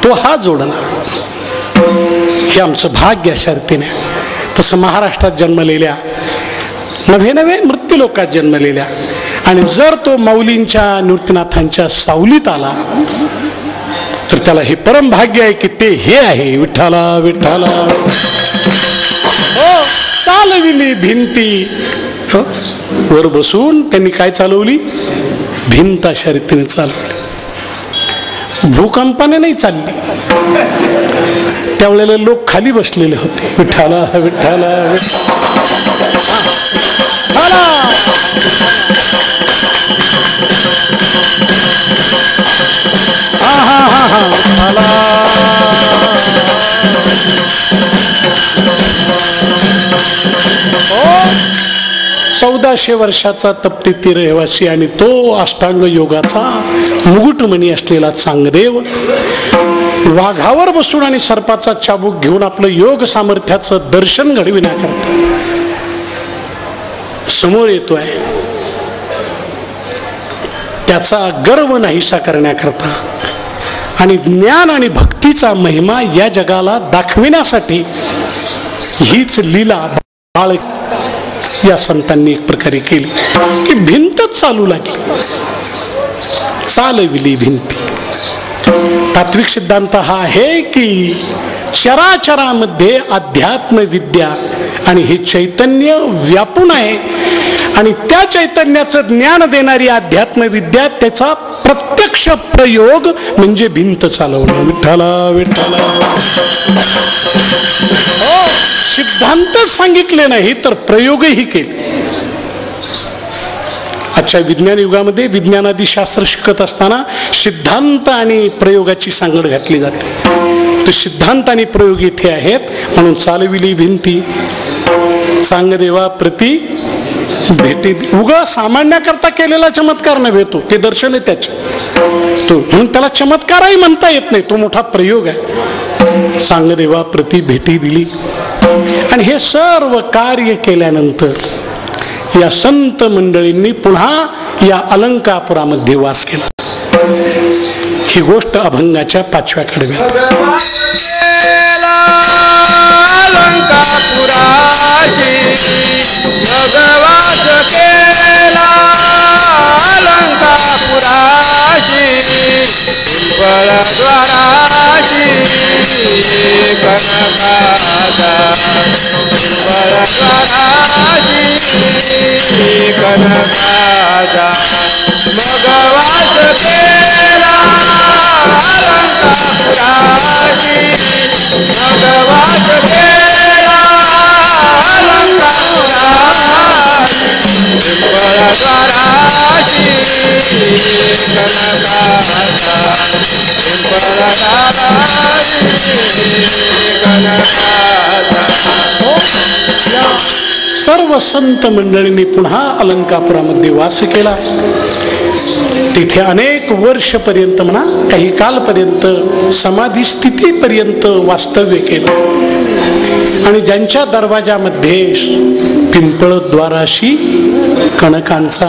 E: तो हा जोडला. हे आमचं भाग्य अशा रीतीने. तसं महाराष्ट्रात जन्मलेल्या नव्हे नव्हे मृत्यूलोकात जन्मलेल्या आणि जर तो माऊलींच्या निवृत्तीनाथांच्या सावलीत आला तर त्याला हे परम भाग्य आहे की ते हे आहे. विठ्ठला विठ्ठला हो चालविली भिंती. वर बसून त्यांनी काय चालवली, भिंत अशा रीतीने चालवली. भूकंपाने नाही चालली. त्यावेळेला लोक खाली बसलेले होते. विठ्ठला विठ्ठला चौदाशे वर्षाचा तप्ती रहिवासी आणि तो अष्टांग योगाचा मुकुटमणी असलेला चांगदेव वाघावर बसून आणि सर्पाचा चाबूक घेऊन आपलं योग सामर्थ्याचं दर्शन घडविण्याकरता समोर येतोय, त्याचा गर्व नाहीसा करण्याकरता आणि ज्ञान आणि भक्तीचा महिमा या जगाला दाखविण्यासाठी हीच लीला बाळ या संतांनी एक प्रकारे केली की भिंतच चालू लागली, चालविली भिंती. तात्विक सिद्धांत हा आहे की चराचरामध्ये अध्यात्म विद्या आणि हे चैतन्य व्यापून आहे आणि त्या चैतन्याचं ज्ञान देणारी अध्यात्म विद्या, त्याचा प्रत्यक्ष प्रयोग म्हणजे भिंत चालवणं. विठ्ठला विठ्ठला. हो, सिद्धांतच सांगितले नाही तर प्रयोगही केले. आजच्या विज्ञान युगामध्ये विज्ञानादी शास्त्र शिकत असताना सिद्धांत आणि प्रयोगाची सांगड घातली जाते. तर सिद्धांत आणि प्रयोग इथे आहेत म्हणून चालविली भिंती चांगदेवा प्रति भेटी. उगा सामान्याकरता केलेला चमत्कार नव्हे तो, ते दर्शन आहे त्याचे तो, म्हणून त्याला चमत्कारही म्हणता येत नाही, तो मोठा प्रयोग आहे. चांगदेवा प्रति भेटी दिली आणि हे सर्व कार्य केल्यानंतर या संत मंडळींनी पुन्हा या अलंकापुरामध्ये वास केला. ही गोष्ट अभंगाच्या 5व्या कडव्यात.
D: अलंकापुराची भगवास केला, अलंकापुराची पिंपळद्वाराची कनकाचा, पिंपळद्वाराची कनकाचा भगवास केला, अलंकापुराची भगवास केला, अलंकापुराची पिंपळद्वाराची कनकाचा,
E: सर्व संत मंडळींनी पुन्हा अलंकापुरामध्ये वास केला. तिथे अनेक वर्षपर्यंत म्हणा काही कालपर्यंत समाधी स्थितीपर्यंत वास्तव्य केलं आणि ज्यांच्या दरवाजामध्ये पिंपळद्वाराशी कणकांचा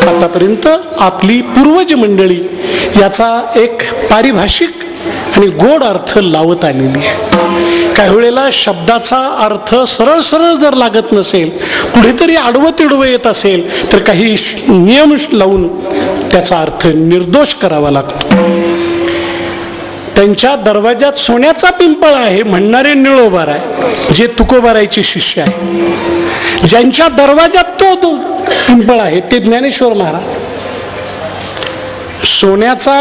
E: आतापर्यंत आपली पूर्वज मंडळी याचा एक पारिभाषिक आणि गोड अर्थ लावत आलेली आहे. काही वेळेला शब्दाचा अर्थ सरळ सरळ जर लागत नसेल, कुठेतरी आडवं तिडवं येत असेल तर काही नियम लावून त्याचा अर्थ निर्दोष करावा लागतो. त्यांच्या दरवाजात सोन्याचा पिंपळ आहे म्हणणारे निळोबार आहे, जे तुकोबारायचे शिष्य आहे. ज्यांच्या दरवाजात तो पिंपळ आहे ते ज्ञानेश्वर महाराज. सोन्याचा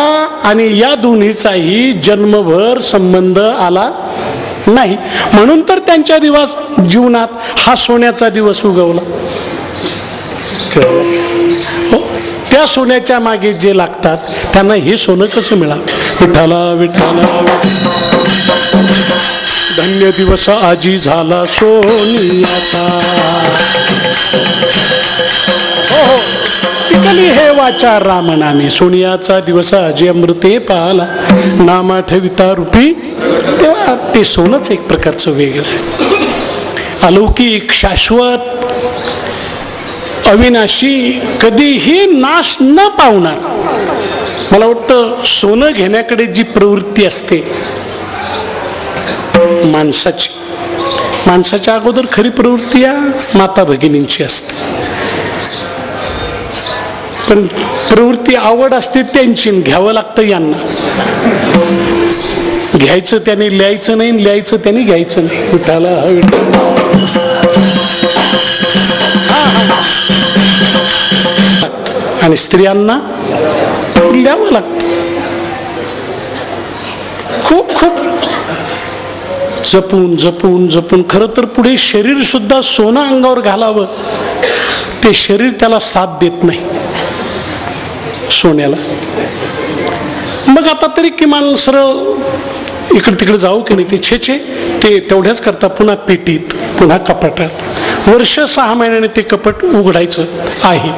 E: आणि या दोन्हीचाही जन्मभर संबंध आला नाही, म्हणून तर त्यांच्या जीवनात हा सोन्याचा दिवस उगवला. त्या सोन्याच्या मागे जे लागतात त्यांना हे सोनं कसं मिळालं. विठ्ठला विठ्ठला धन्य दिवस आजी झाला सोनियाचा. हो टिकली हे वाचा राम नामे, सोनियाचा दिवस आजी अमृते पाला, नामा ठेविता रूपी. तेव्हा ते सोनच एक प्रकारचं वेगळं आहे, अलौकिक, शाश्वत, अविनाशी, कधीही नाश न पावणार. मला वाटतं सोनं घेण्याकडे जी प्रवृत्ती असते माणसाच्या अगोदर खरी प्रवृत्ती या माता भगिनींची असते, पण प्रवृत्ती आवड असते त्यांची, घ्यावं लागतं यांना. घ्यायचं त्याने लिहायचं नाही, लिहायचं त्याने घ्यायचं नाही. विठाला आणि स्त्रियांना लिहावं लागतं. खूप खूप जपून जपून जपून. खरं तर पुढे शरीर सुद्धा सोनं अंगावर घालावं, ते शरीर त्याला साथ देत नाही सोन्याला. मग आता तरी किमान सरळ इकडे तिकडे जाऊ की नाही, ते छे ते तेवढ्याच करता. पुन्हा पेटीत, पुन्हा कपाटात. वर्ष 6 महिन्याने ते कपाट उघडायचं आहे,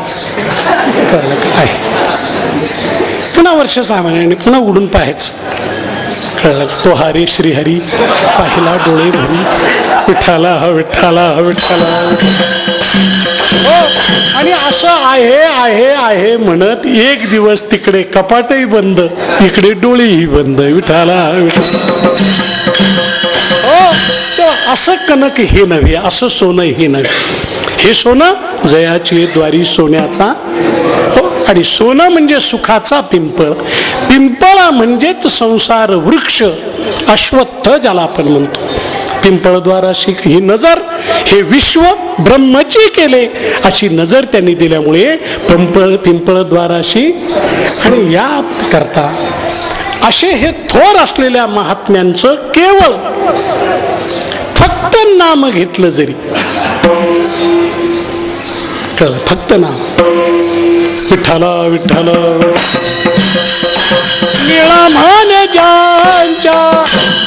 E: पुन्हा वर्ष 6 महिन्याने पुन्हा उघडून पाहायचं. तो हरी श्रीहरी पाहिला डोळे भरी, विठ्ठला विठ्ठला विठ्ठला. हो, आणि असं आहे आहे आहे म्हणत एक दिवस तिकडे कपाटही बंद, इकडे डोळेही बंद. विठ्ठला विठ्ठला. हो, तेव्हा असं कनक हे नव्हे, असं सोनं हे नव्हे. हे सोनं जयाची द्वारी सोन्याचा. हो, आणि सोनं म्हणजे सुखाचा पिंपळ. पिंपळा म्हणजेच संसार वृक्ष, अश्वत्थ ज्याला आपण म्हणतो. पिंपळद्वाराशी ही नजर हे विश्व ब्रह्मची केले अशी नजर त्यांनी दिल्यामुळे पिंपळद्वाराशी. आणि या करता असे हे थोर असलेल्या महात्म्यांचं केवळ फक्त नाम घेतलं जरी, फक्त नाम विठ्ठला विठ्ठला. निळा म्हणे ज्यांच्या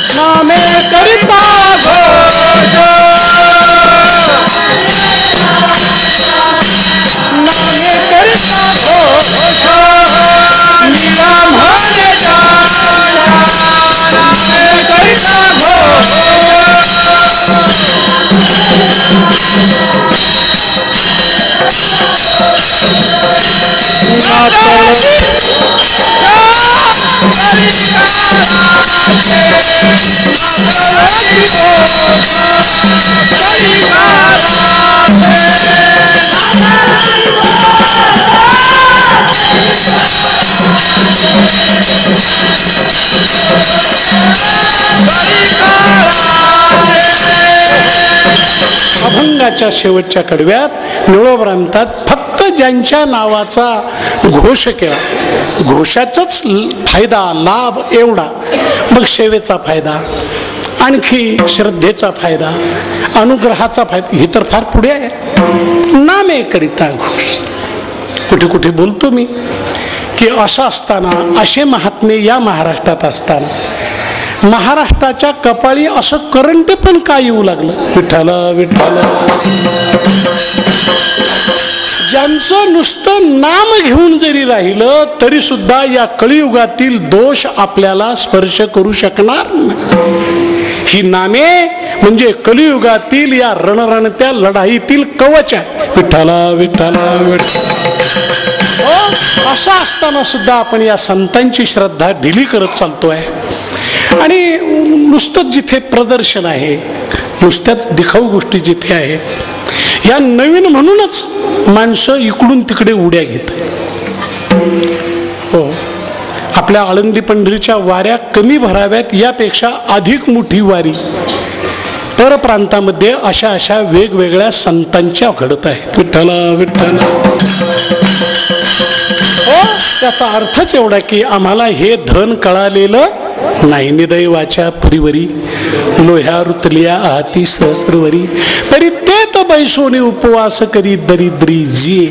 E: नामे करिता घोष, नामे करिता घोष. निळा म्हणे ज्यांच्या नामे करिता घोष. अभंगाच्या शेवटच्या कडव्यात निळोप्रांतात फक्त ज्यांच्या नावाचा घोष केला, घोषाचाच फायदा लाभ एवढा. मग सेवेचा फायदा, आणखी श्रद्धेचा फायदा, अनुग्रहाचा फायदा, हे तर फार पुढे आहे. नामे करिता घोष. कुठे कुठे बोलतो मी की असं असताना, असे महात्मे या महाराष्ट्रात असताना महाराष्ट्राच्या कपाळी असं करंट पण का येऊ लागलं? विठ्ठला विठ्ठला. ज्यांचं नुसतं नाम घेऊन जरी राहिलं तरी सुद्धा या कलियुगातील दोष आपल्याला स्पर्श करू शकणार नाही. ही नामे म्हणजे कलियुगातील या रणरणत्या लढाईतील कवच आहे. विठ्ठला विठ्ठला विठ्ठला. असं असताना सुद्धा आपण या संतांची श्रद्धा ढिली करत चालतोय. आणि नुसतंच जिथे प्रदर्शन आहे, नुसत्याच दिखाऊ गोष्टी जिथे आहेत, या नवीन म्हणूनच माणसं इकडून तिकडे उड्या घेत. हो, आपल्या आळंदी पंढरीच्या वाऱ्या कमी भराव्यात यापेक्षा अधिक मोठी वारी परप्रांतामध्ये अशा अशा वेगवेगळ्या संतांच्या घडत आहेत. विठ्ठला विठ्ठला. हो, त्याचा अर्थच एवढा की आम्हाला हे धन कळालेलं नाही. निदैवाच्या पुरीवरी लोह्या रुतलिया आहाती सहस्रवरी, तरी ते तर बैसोने उपवास करी दरिद्री जी.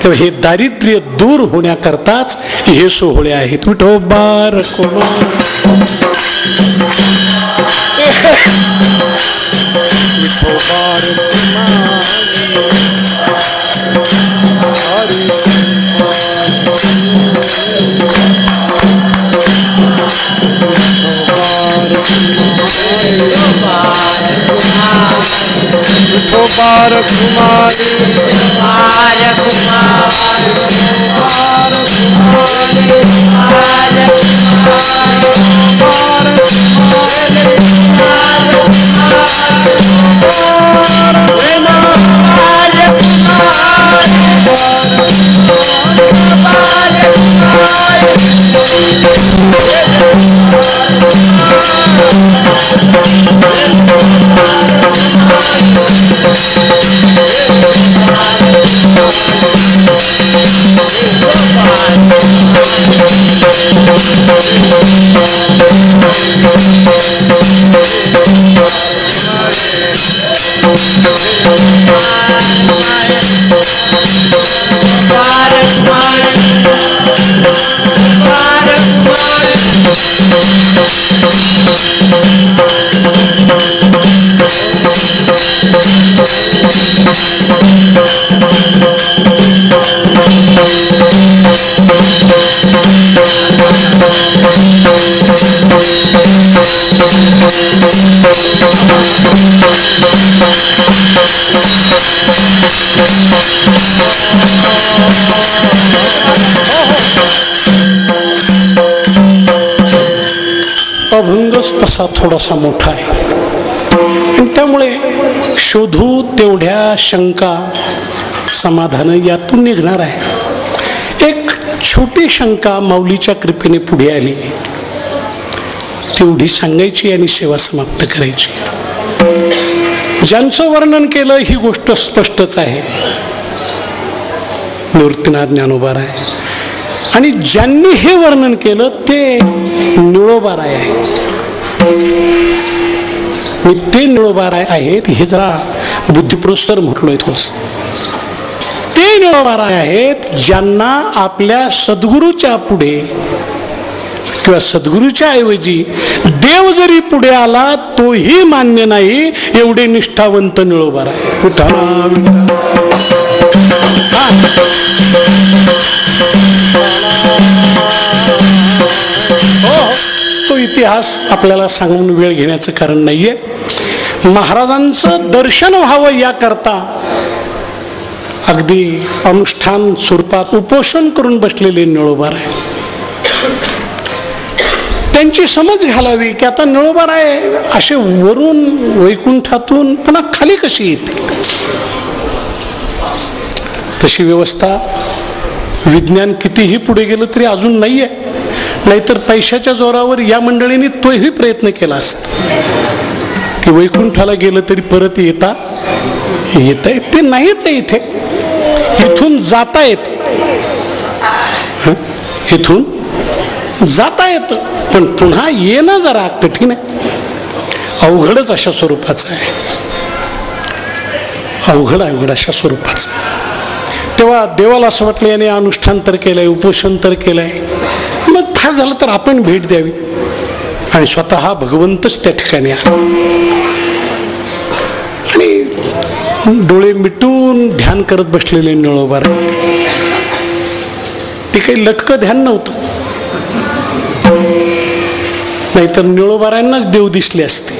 E: तेव्हा हे दारिद्र्य दूर होण्याकरताच हे सोहळे आहेत. विठोबा रखुमा.
B: विठोबार कुमारी
C: Thank you.
E: थोडासा मोठा आहे आणि त्यामुळे शोधू तेवढ्या शंका समाधान यातून निघणार आहे. एक छोटी शंका माऊलीच्या कृपेने पुढे आली, तेवढी सांगायची आणि सेवा समाप्त करायची. ज्यांचं वर्णन केलं ही गोष्ट स्पष्टच आहे, निवृत्तीनाथ ज्ञानोबाराय. आणि ज्यांनी हे वर्णन केलं ते निळोबाराय आहे. मी ते निळोबाराय आहेत हे जरा बुद्धिपुरस्सर म्हटलोय थोडस. ते निळोबाराय आहेत ज्यांना आपल्या सद्गुरूच्या पुढे किंवा सद्गुरूच्या ऐवजी देव जरी पुढे आला तोही मान्य नाही, एवढे निष्ठावंत निळोबाराय. तो इतिहास आपल्याला सांगून वेळ घेण्याचं कारण नाहीये. महाराजांचं दर्शन व्हावं याकरता अगदी अनुष्ठान स्वरूपात उपोषण करून बसलेले निळोबाराय. त्यांची समज घालावी की आता निळोबाराय असे वरून वैकुंठातून पुन्हा खाली कशी येते. तशी व्यवस्था विज्ञान कितीही पुढे गेलं तरी अजून नाहीये. नाहीतर पैशाच्या जोरावर या मंडळींनी तोही प्रयत्न केला असता की वैकुंठाला गेलं तरी परत येता येत आहे. ते नाहीच आहे. इथे इथून जाता येत, इथून जाता येत, पण पुन्हा येणं जरा कठीण आहे. अवघडच अशा स्वरूपाचं आहे, अवघड अशा स्वरूपाचं. तेव्हा देवाला असं वाटलं याने अनुष्ठान तर केलंय, उपोषण तर केलंय, मग फार झालं तर आपण भेट द्यावी. आणि स्वतः भगवंतच त्या ठिकाणी आहे. आणि डोळे मिटून ध्यान करत बसलेले निळोबाराय. ते काही लटकं ध्यान नव्हतं, नाहीतर निळोबारायांनाच देव दिसले असते.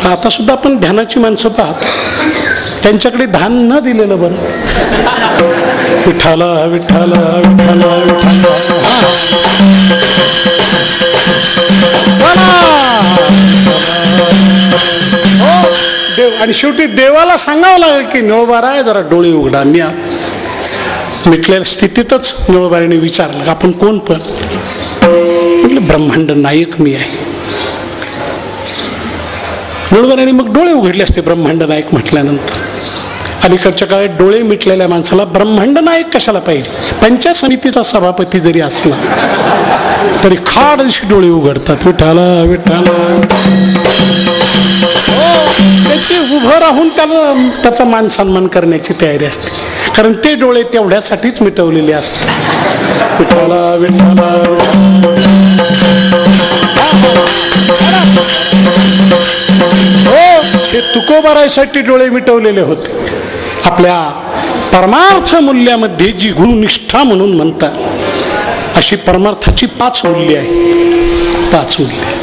E: आता सुद्धा आपण ध्यानाची माणसं पाहतो, त्यांच्याकडे ध्यान न दिलेलं बरं. विठ्ठला विठ्ठला विठ्ठला देव. आणि शेवटी देवाला सांगावं लागेल की निळोबाराय जरा डोळे उघडा. मी मिटलेल्या स्थितीतच निळोबाराने विचारलं आपण कोण. पण म्हटलं ब्रह्मांड नायक मी आहे. निळोबाराने मग डोळे उघडले असते ब्रह्मांड नायक म्हटल्यानंतर. अलीकडच्या काळात डोळे मिटलेल्या माणसाला ब्रह्मांड नायक कशाला पाहिजे. पंचायत समितीचा सभापती जरी असला तरी खाड अशी डोळे उघडतात. विठ्ठला विठ्ठला. त्याचे उभं राहून त्याचा मान सन्मान करण्याची तयारी असते, कारण ते डोळे तेवढ्यासाठीच मिटवलेले असतात. विठ्ठला विठ्ठला. हो, ते तुकोबारायसाठी डोळे मिटवलेले होते. आपल्या परमार्थ मूल्यामध्ये जी गुरुनिष्ठा म्हणून म्हणतात अशी परमार्थाची 5 मूल्य आहे. 5 मूल्य.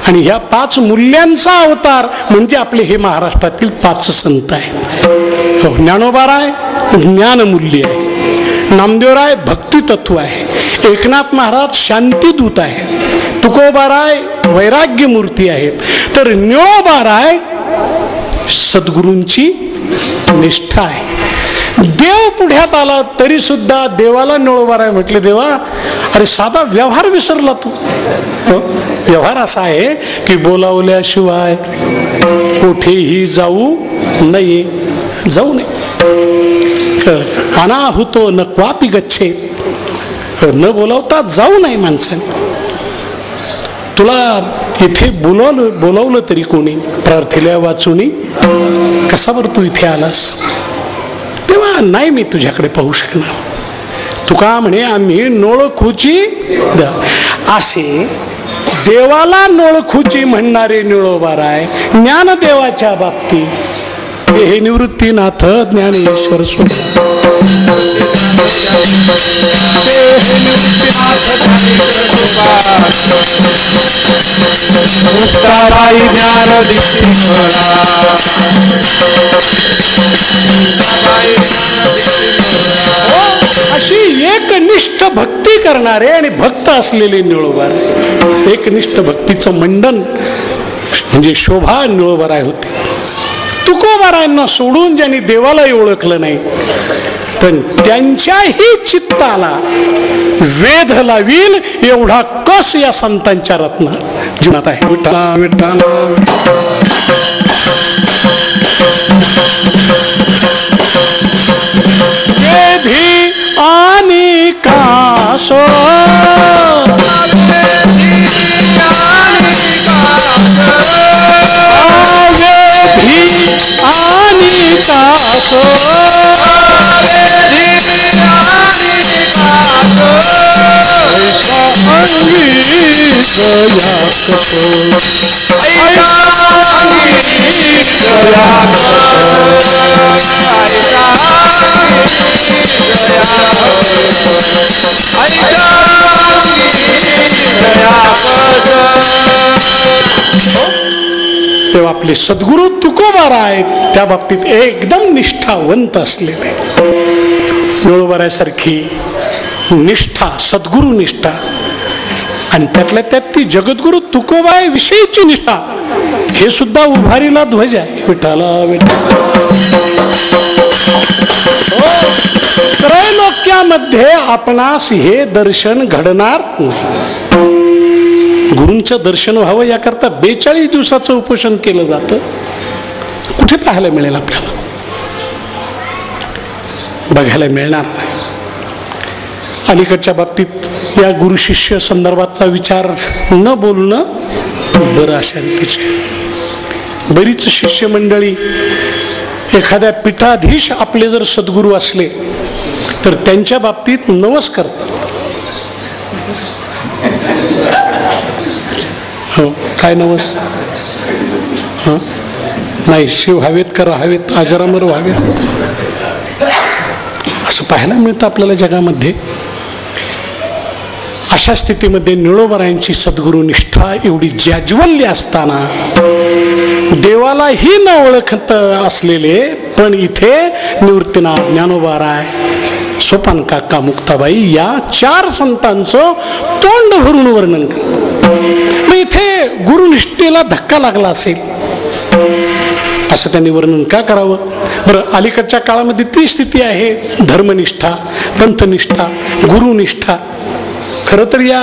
E: आणि ह्या 5 मूल्यांचा अवतार म्हणजे आपले हे महाराष्ट्रातील 5 संत आहे. ज्ञानोबाराय ज्ञानमूल्य आहे, नामदेवराय भक्ती तत्व आहे, एकनाथ महाराज शांतीदूत आहे, तुकोबाराय वैराग्य मूर्ती आहेत, तर निळोबाराय सद्गुरूंची निष्ठा आहे. देव पुढ्यात आला तरी सुद्धा देवाला निळोबाराय म्हटले. देवा अरे साधा व्यवहार विसरला तू. व्यवहार असा आहे की बोलावल्याशिवाय कुठेही जाऊ नये. जाऊ नये. अनाहुतो न क्वापि गच्छे. न बोलावता जाऊ नये माणसाने. तुला इथे बोलावलं तरी कोणी प्रार्थील्या वाचूनी कसा बरं तू इथे आलास. तेव्हा नाही मी तुझ्याकडे पाहू शकणार. तुका म्हणे आम्ही नोळखुची असे देवाला नोळखुची म्हणणारे निळोबाराय ज्ञानदेवाच्या बाबतीत हे निवृत्तीनाथ ज्ञानेश्वर स्वरूप. अशी एकनिष्ठ भक्ती करणारे आणि भक्त असलेले निळोबाराय. एकनिष्ठ भक्तीचं मंडन म्हणजे शोभा निळोबाराय होते. तुकोबारायांना सोडून ज्यांनी देवालाही ओळखलं नाही, पण त्यांच्याही चित्ताला वेध लावील एवढा कस या संतांच्या रत्नात जीवनात आहे. विठ्ठला विठ्ठला वेधी आणि कास आणि कास तेव्हा आपले सद्गुरु तुकोबाराय त्या बाबतीत एकदम निष्ठावंत असलेले. निळोबारासारखी निष्ठा, सद्गुरु निष्ठा, आणि त्यातल्या त्यात ती जगद्गुरु तुकोबाई विषयीची निष्ठा, हे सुद्धा उभारीला ध्वज आहे. विठ्ठला विठ्ठला. त्रैलोक्यामध्ये आपणास हे दर्शन घडणार नाही. गुरूंचं दर्शन व्हावं याकरता 42 दिवसाचं उपोषण केलं जातं. कुठे पाहायला मिळेल आपल्याला? बघायला मिळणार नाही. अलीकडच्या बाबतीत या गुरु शिष्य संदर्भातचा विचार न बोलणं बरं शांतीचे. बरीच शिष्य मंडळी एखाद्या पीठाधीश आपले जर सद्गुरू असले तर त्यांच्या बाबतीत नवस करतात. हो, काय नवस? हां, नाही, शिव हवेत का राहावेत, अजरामर व्हावेत, असं पाहायला मिळतं आपल्याला जगामध्ये. अशा स्थितीमध्ये निळोबारायांची सद्गुरु निष्ठा एवढी जाज्वल्य असताना, देवालाही न ओळखत असलेले पण इथे निवृत्तीनाथ, ज्ञानोबाराय, सोपान काका, मुक्ताबाई या 4 संतांचं तोंड भरून वर्णन कर. इथे गुरुनिष्ठेला धक्का लागला असेल असं त्यांनी वर्णन का करावं? बरं, अलीकडच्या काळामध्ये ती स्थिती आहे, धर्मनिष्ठा, पंथनिष्ठा, गुरुनिष्ठा. खरं तर या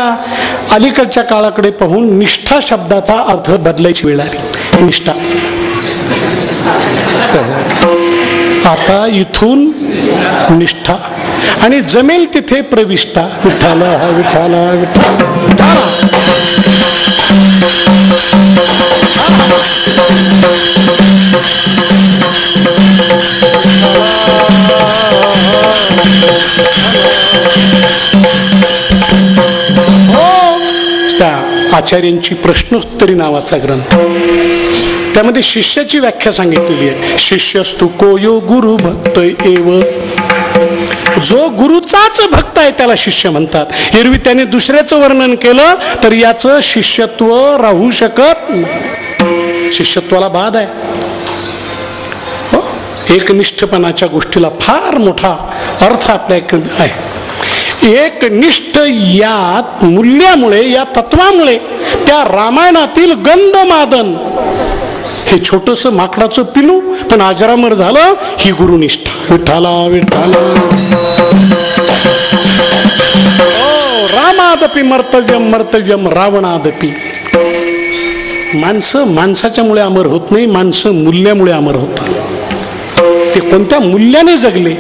E: अलीकडच्या काळाकडे पाहून निष्ठा शब्दाचा अर्थ बदलायची वेळ आली. निष्ठा आता इथून निष्ठा आणि जमेल तिथे प्रविष्ठा. विठ्ठला विठ्ठला विठ्ठला. आचार्यांची प्रश्नोत्तरी नावाचा ग्रंथ, त्यामध्ये शिष्याची व्याख्या सांगितलेली आहे. शिष्यस्तु कोयो गुरु भक्त एव. जो गुरुचाच भक्त आहे त्याला शिष्य म्हणतात. एरवी त्याने दुसऱ्याचं वर्णन केलं तर याचं शिष्यत्व राहू शकत नाही. शिष्यत्वाला बाध आहे. एकनिष्ठपणाच्या गोष्टीला फार मोठा अर्थ आपल्या आहे. एकनिष्ठ या मूल्यामुळे, या तत्वामुळे त्या रामायणातील गंधमादन हे छोटस माकडाचं पिलू पण अजरामर झालं, ही गुरुनिष्ठा. विठ्ठला विठ्ठला. रामादपि मर्तव्यम मर्तव्यम रावणादपि. माणसं माणसाच्यामुळे अमर होत नाही, माणसं मूल्यामुळे अमर होतात. ते कोणत्या मूल्याने जगले,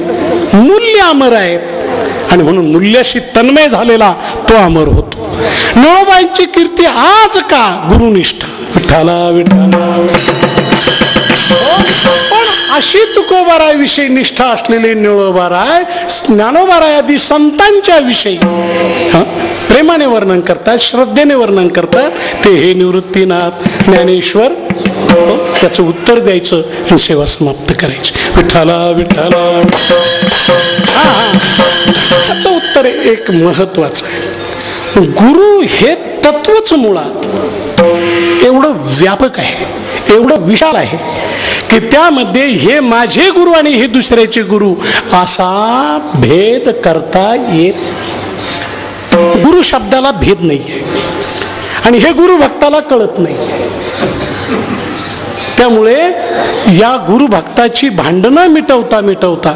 E: मूल्य अमर आहे आणि म्हणून मूल्याशी तन्मय झालेला तो अमर होतो. निळोबाईंची कीर्ती आज का? गुरुनिष्ठा. विठ्ठला विठ्ठला. पण अशी तुकोबाराय निष्ठा असलेले निळोबाराय ज्ञानोबाराय आदी संतांच्या विषयी प्रेमाने वर्णन करतात, श्रद्धेने वर्णन करतात. ते हे निवृत्तीनाथ, ज्ञानेश्वर, त्याचं उत्तर द्यायचं आणि सेवा समाप्त करायची. विठ्ठला विठ्ठला. त्याचं उत्तर एक महत्वाचं आहे. गुरु हे तत्वच मुळात एवढं व्यापक आहे, एवढं विशाल आहे की त्यामध्ये हे माझे गुरु आणि हे दुसऱ्याचे गुरु असा भेद करता येत. गुरु शब्दाला भेद नाहीये आणि हे गुरु भक्ताला कळत नाही. त्यामुळे या गुरु भक्ताची भांडणं मिटवता मिटवता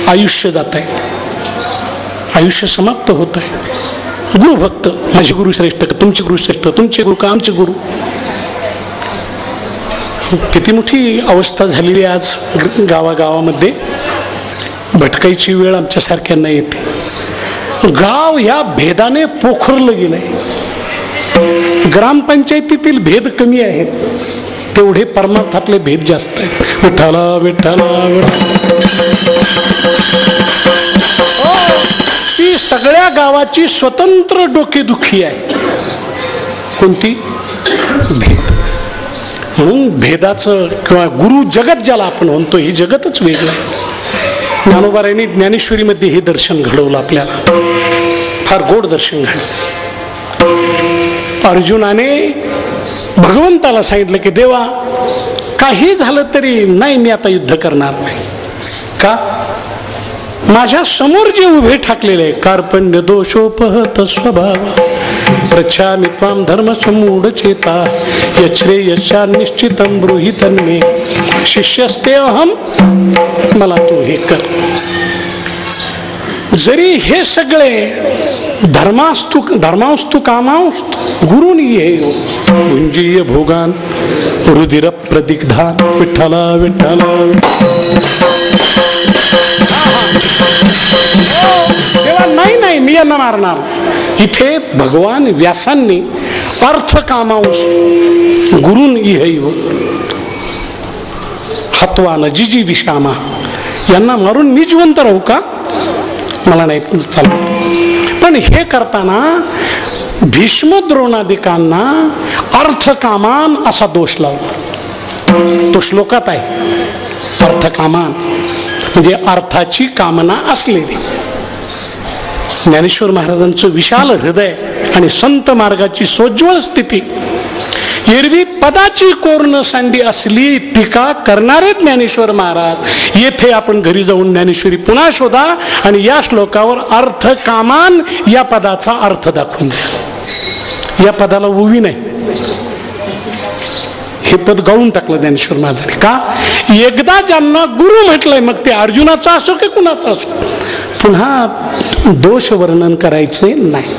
E: आयुष्य जात आहे, आयुष्य समाप्त होत आहे. गुरु भक्त, माझे गुरु श्रेष्ठ का तुमचे गुरु श्रेष्ठ, तुमचे गुरु का आमचे गुरु. किती मोठी अवस्था झालेली आज गावागावामध्ये. भटकायची वेळ आमच्यासारख्यांना येते. गाव या भेदाने पोखरलं गेलंय. ग्रामपंचायतीतील भेद कमी आहेत, तेवढे परमार्थातले भेद जास्त आहेत. विठ्ठला विठ्ठला ती सगळ्या गावाची स्वतंत्र डोकेदुखी आहे. कोणती? भेद. म्हणून भेदाचं किंवा गुरु जगत ज्याला आपण म्हणतो, हे जगतच वेगळं आहे. ज्ञानोबारायांनी ज्ञानेश्वरीमध्ये हे दर्शन घडवलं आपल्याला, फार गोड दर्शन घडलं. अर्जुनाने भगवंताला सांगितलं की देवा, काही झालं तरी नाही, मी आता युद्ध करणार नाही. का? माझ्या समोर जे उभे ठाकलेले आहे, कार्पण्य दोषोपहत स्वभाव प्रच्छामि त्वां धर्म समूढ चेता यश्रेयश्चा निश्चितं ब्रूहि तन्मे शिष्यस्ते अहम, मला तू हे कर. जरी हे सगळे धर्मास्तु कामास्तु गुरुनी ये भुंजीय भोगान रुधिर प्रदिग्धान. विठ्ठला विठ्ठला तेव्हा नाही मी यांना मारणार. इथे भगवान व्यासांनी अर्थ कामांस गुरुन इहैव हत्वान जिजी विषामा, यांना मारून मी जिवंत राहू का? मला नाही चालत. पण हे करताना भीष्म द्रोणादिकांना अर्थकामान असा दोष लावला. तो श्लोकात आहे, अर्थकामान म्हणजे अर्थाची कामना असलेली. ज्ञानेश्वर महाराजांचं विशाल हृदय आणि संत मार्गाची सोज्वळ स्थिती. एरवी पदाची कोर्ण सांडी असली टीका करणारे ज्ञानेश्वर महाराज. येथे आपण घरी जाऊन ज्ञानेश्वरी पुन्हा शोधा आणि या श्लोकावर अर्थ कामान या पदाचा अर्थ दाखवून द्या. या पदाला उभी नाही, हे पद गाळून टाकलं ज्ञानेश्वर महाराजांनी. का? एकदा ज्यांना गुरु म्हटलंय, मग ते अर्जुनाचा असो की कुणाचा असो, पुन्हा दोष वर्णन करायचे नाही.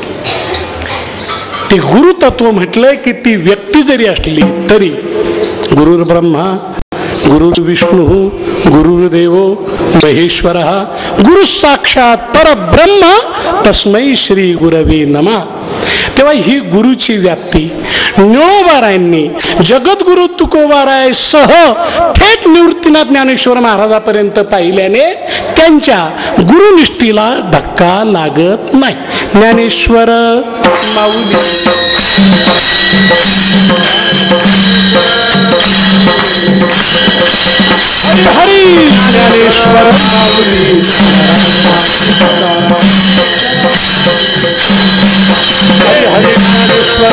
E: ते गुरु तत्व म्हटलंय की ती व्यक्ती जरी असली तरी गुरुर् ब्रह्मा गुरुर्विष्णू गुरुर्देव महेश्वर गुरु साक्षात परब्रह्म तस्मै श्री गुरवे नमः. तेव्हा ही गुरुची व्याप्ती ज्ञानोबारायांनी जगद्गुरु तुकोबाराय सह थेट निवृत्तीनाथ ज्ञानेश्वर महाराजापर्यंत पाहिल्याने त्यांच्या गुरुनिष्ठीला धक्का लागत नाही. ज्ञानेश्वर माऊली हरी ज्ञानेश्वर माऊली हरी हरी ज्ञानेश्वर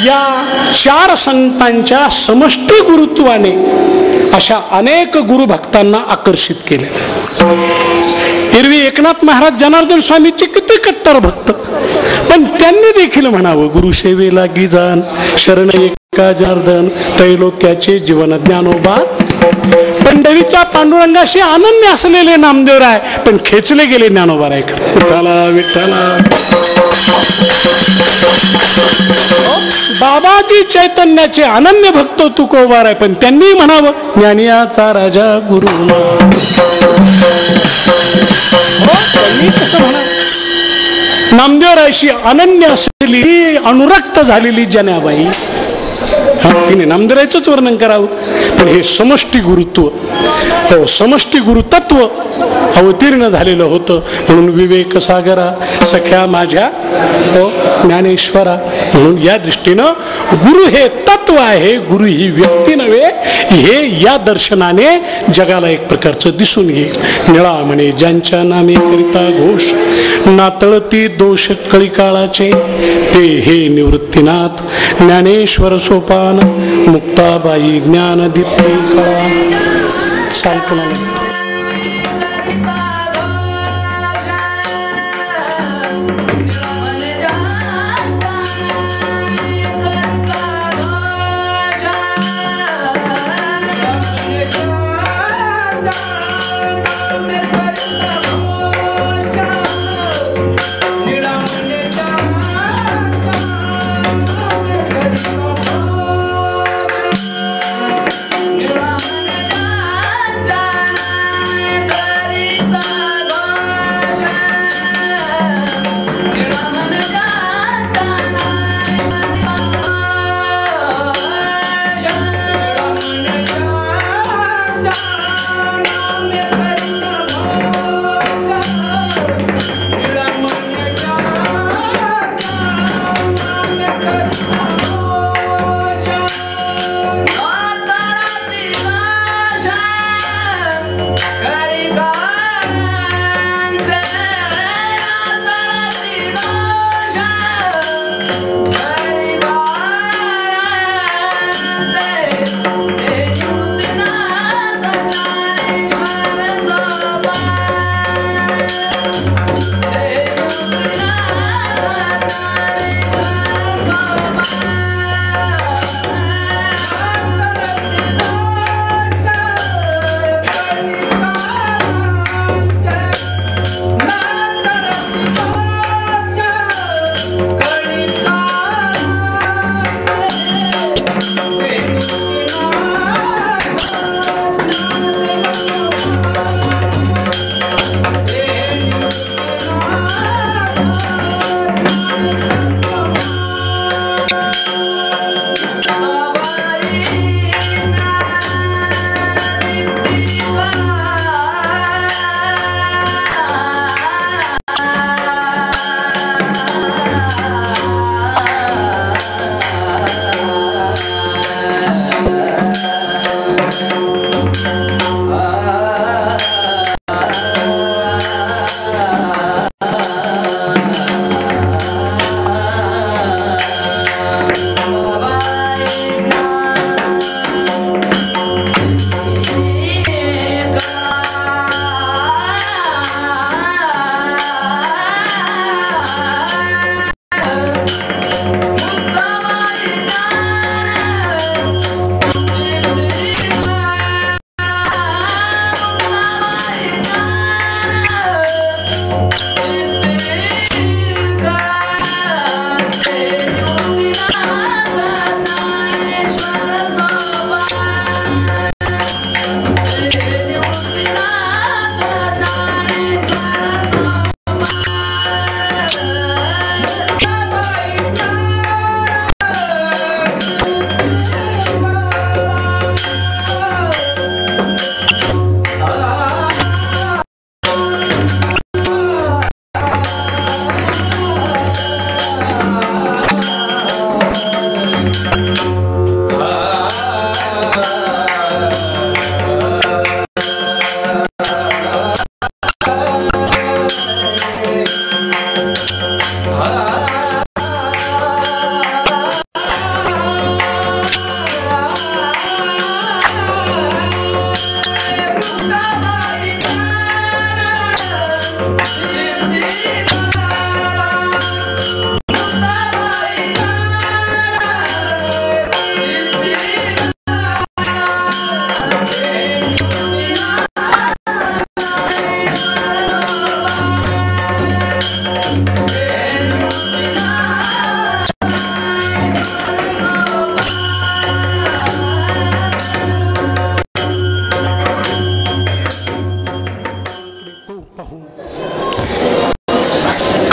E: या चार संतांच्या समष्टी गुरुत्वाने अशा अनेक गुरुभक्तांना आकर्षित केले. एरवी एकनाथ महाराज जनार्दन स्वामीचे किती कट्टर भक्त, पण त्यांनी देखील म्हणावं गुरुसेवेला गिजान शरण एका जनार्दन त्रैलोक्याचे जीवन ज्ञानोबा. पंढरीच्या पांडुरंगाशी अनन्य असलेले नामदेवराय पण खेचले गेले ज्ञानोबारायकडे. विठ्ठला विठ्ठला बाबाजी चैतन्याचे अनन्य भक्त तुकोबाराय, पण त्यांनी म्हणावं ज्ञानियाचा राजा गुरु. नामदेवरायशी अनन्य असलेली अनुरक्त झालेली जनाबाई, तिने नामदेवरायचंच वर्णन करावं. पण हे समष्टी गुरुत्व, हो समष्टी गुरुतत्व अवतीर्ण झालेलं होतं. म्हणून विवेक सागरा सख्या माझ्या हो ज्ञानेश्वरा. म्हणून या दृष्टीनं गुरु हे तत्व आहे, गुरु ही व्यक्ती नव्हे. हे या दर्शनाने जगाला एक प्रकारचं दिसून येईल. निळा म्हणे ज्यांच्या नामे करिता घोष, नातळती दोष कळी काळाचे, ते हे निवृत्तीनाथ ज्ञानेश्वर सोपान, मुक्ताबाई ज्ञानदीप्ती कळा. चालतो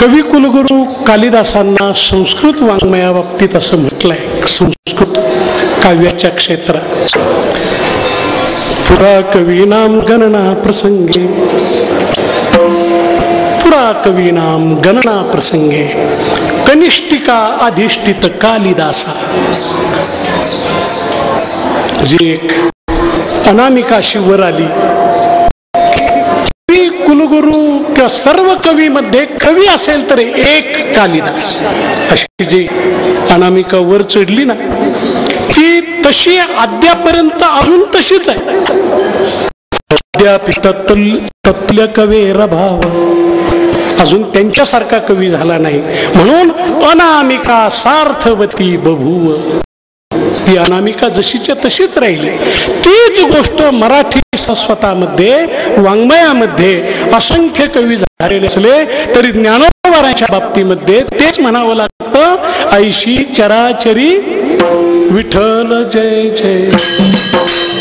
E: कवी कुलगुरू कालिदासांना संस्कृत वाङ्मयाबाबतीत असं म्हटलंय, संस्कृत काव्याच्या क्षेत्रात पुरा कवीनां गणना प्रसंगे, पुरा कवीनां गणना प्रसंगे कनिष्ठिका अधिष्ठित कालिदासा. जी एक अनामिकाशी वर आली. कवी कुलगुरू किंवा सर्व कवीमध्ये कवी असेल तर एक कालिदास. अशी जी अनामिका वर चढली ना ती तशी अद्यापर्यंत अजून तशीच आहे. अद्याप तत्ल कवेर भाव, अजून त्यांच्यासारखा कवी झाला नाही. म्हणून अनामिका सार्थवती बभूव. ती अनामिका जशीच्या तशीच राहिली. तीच गोष्ट मराठी स्वतःमध्ये वाङ्मयामध्ये असंख्य कवी झालेले असले तरी ज्ञानोबारांच्या बाबतीमध्ये तेच म्हणावं लागतं, ऐशी चराचरी विठ्ठल जय जय.
B: विठ्ठल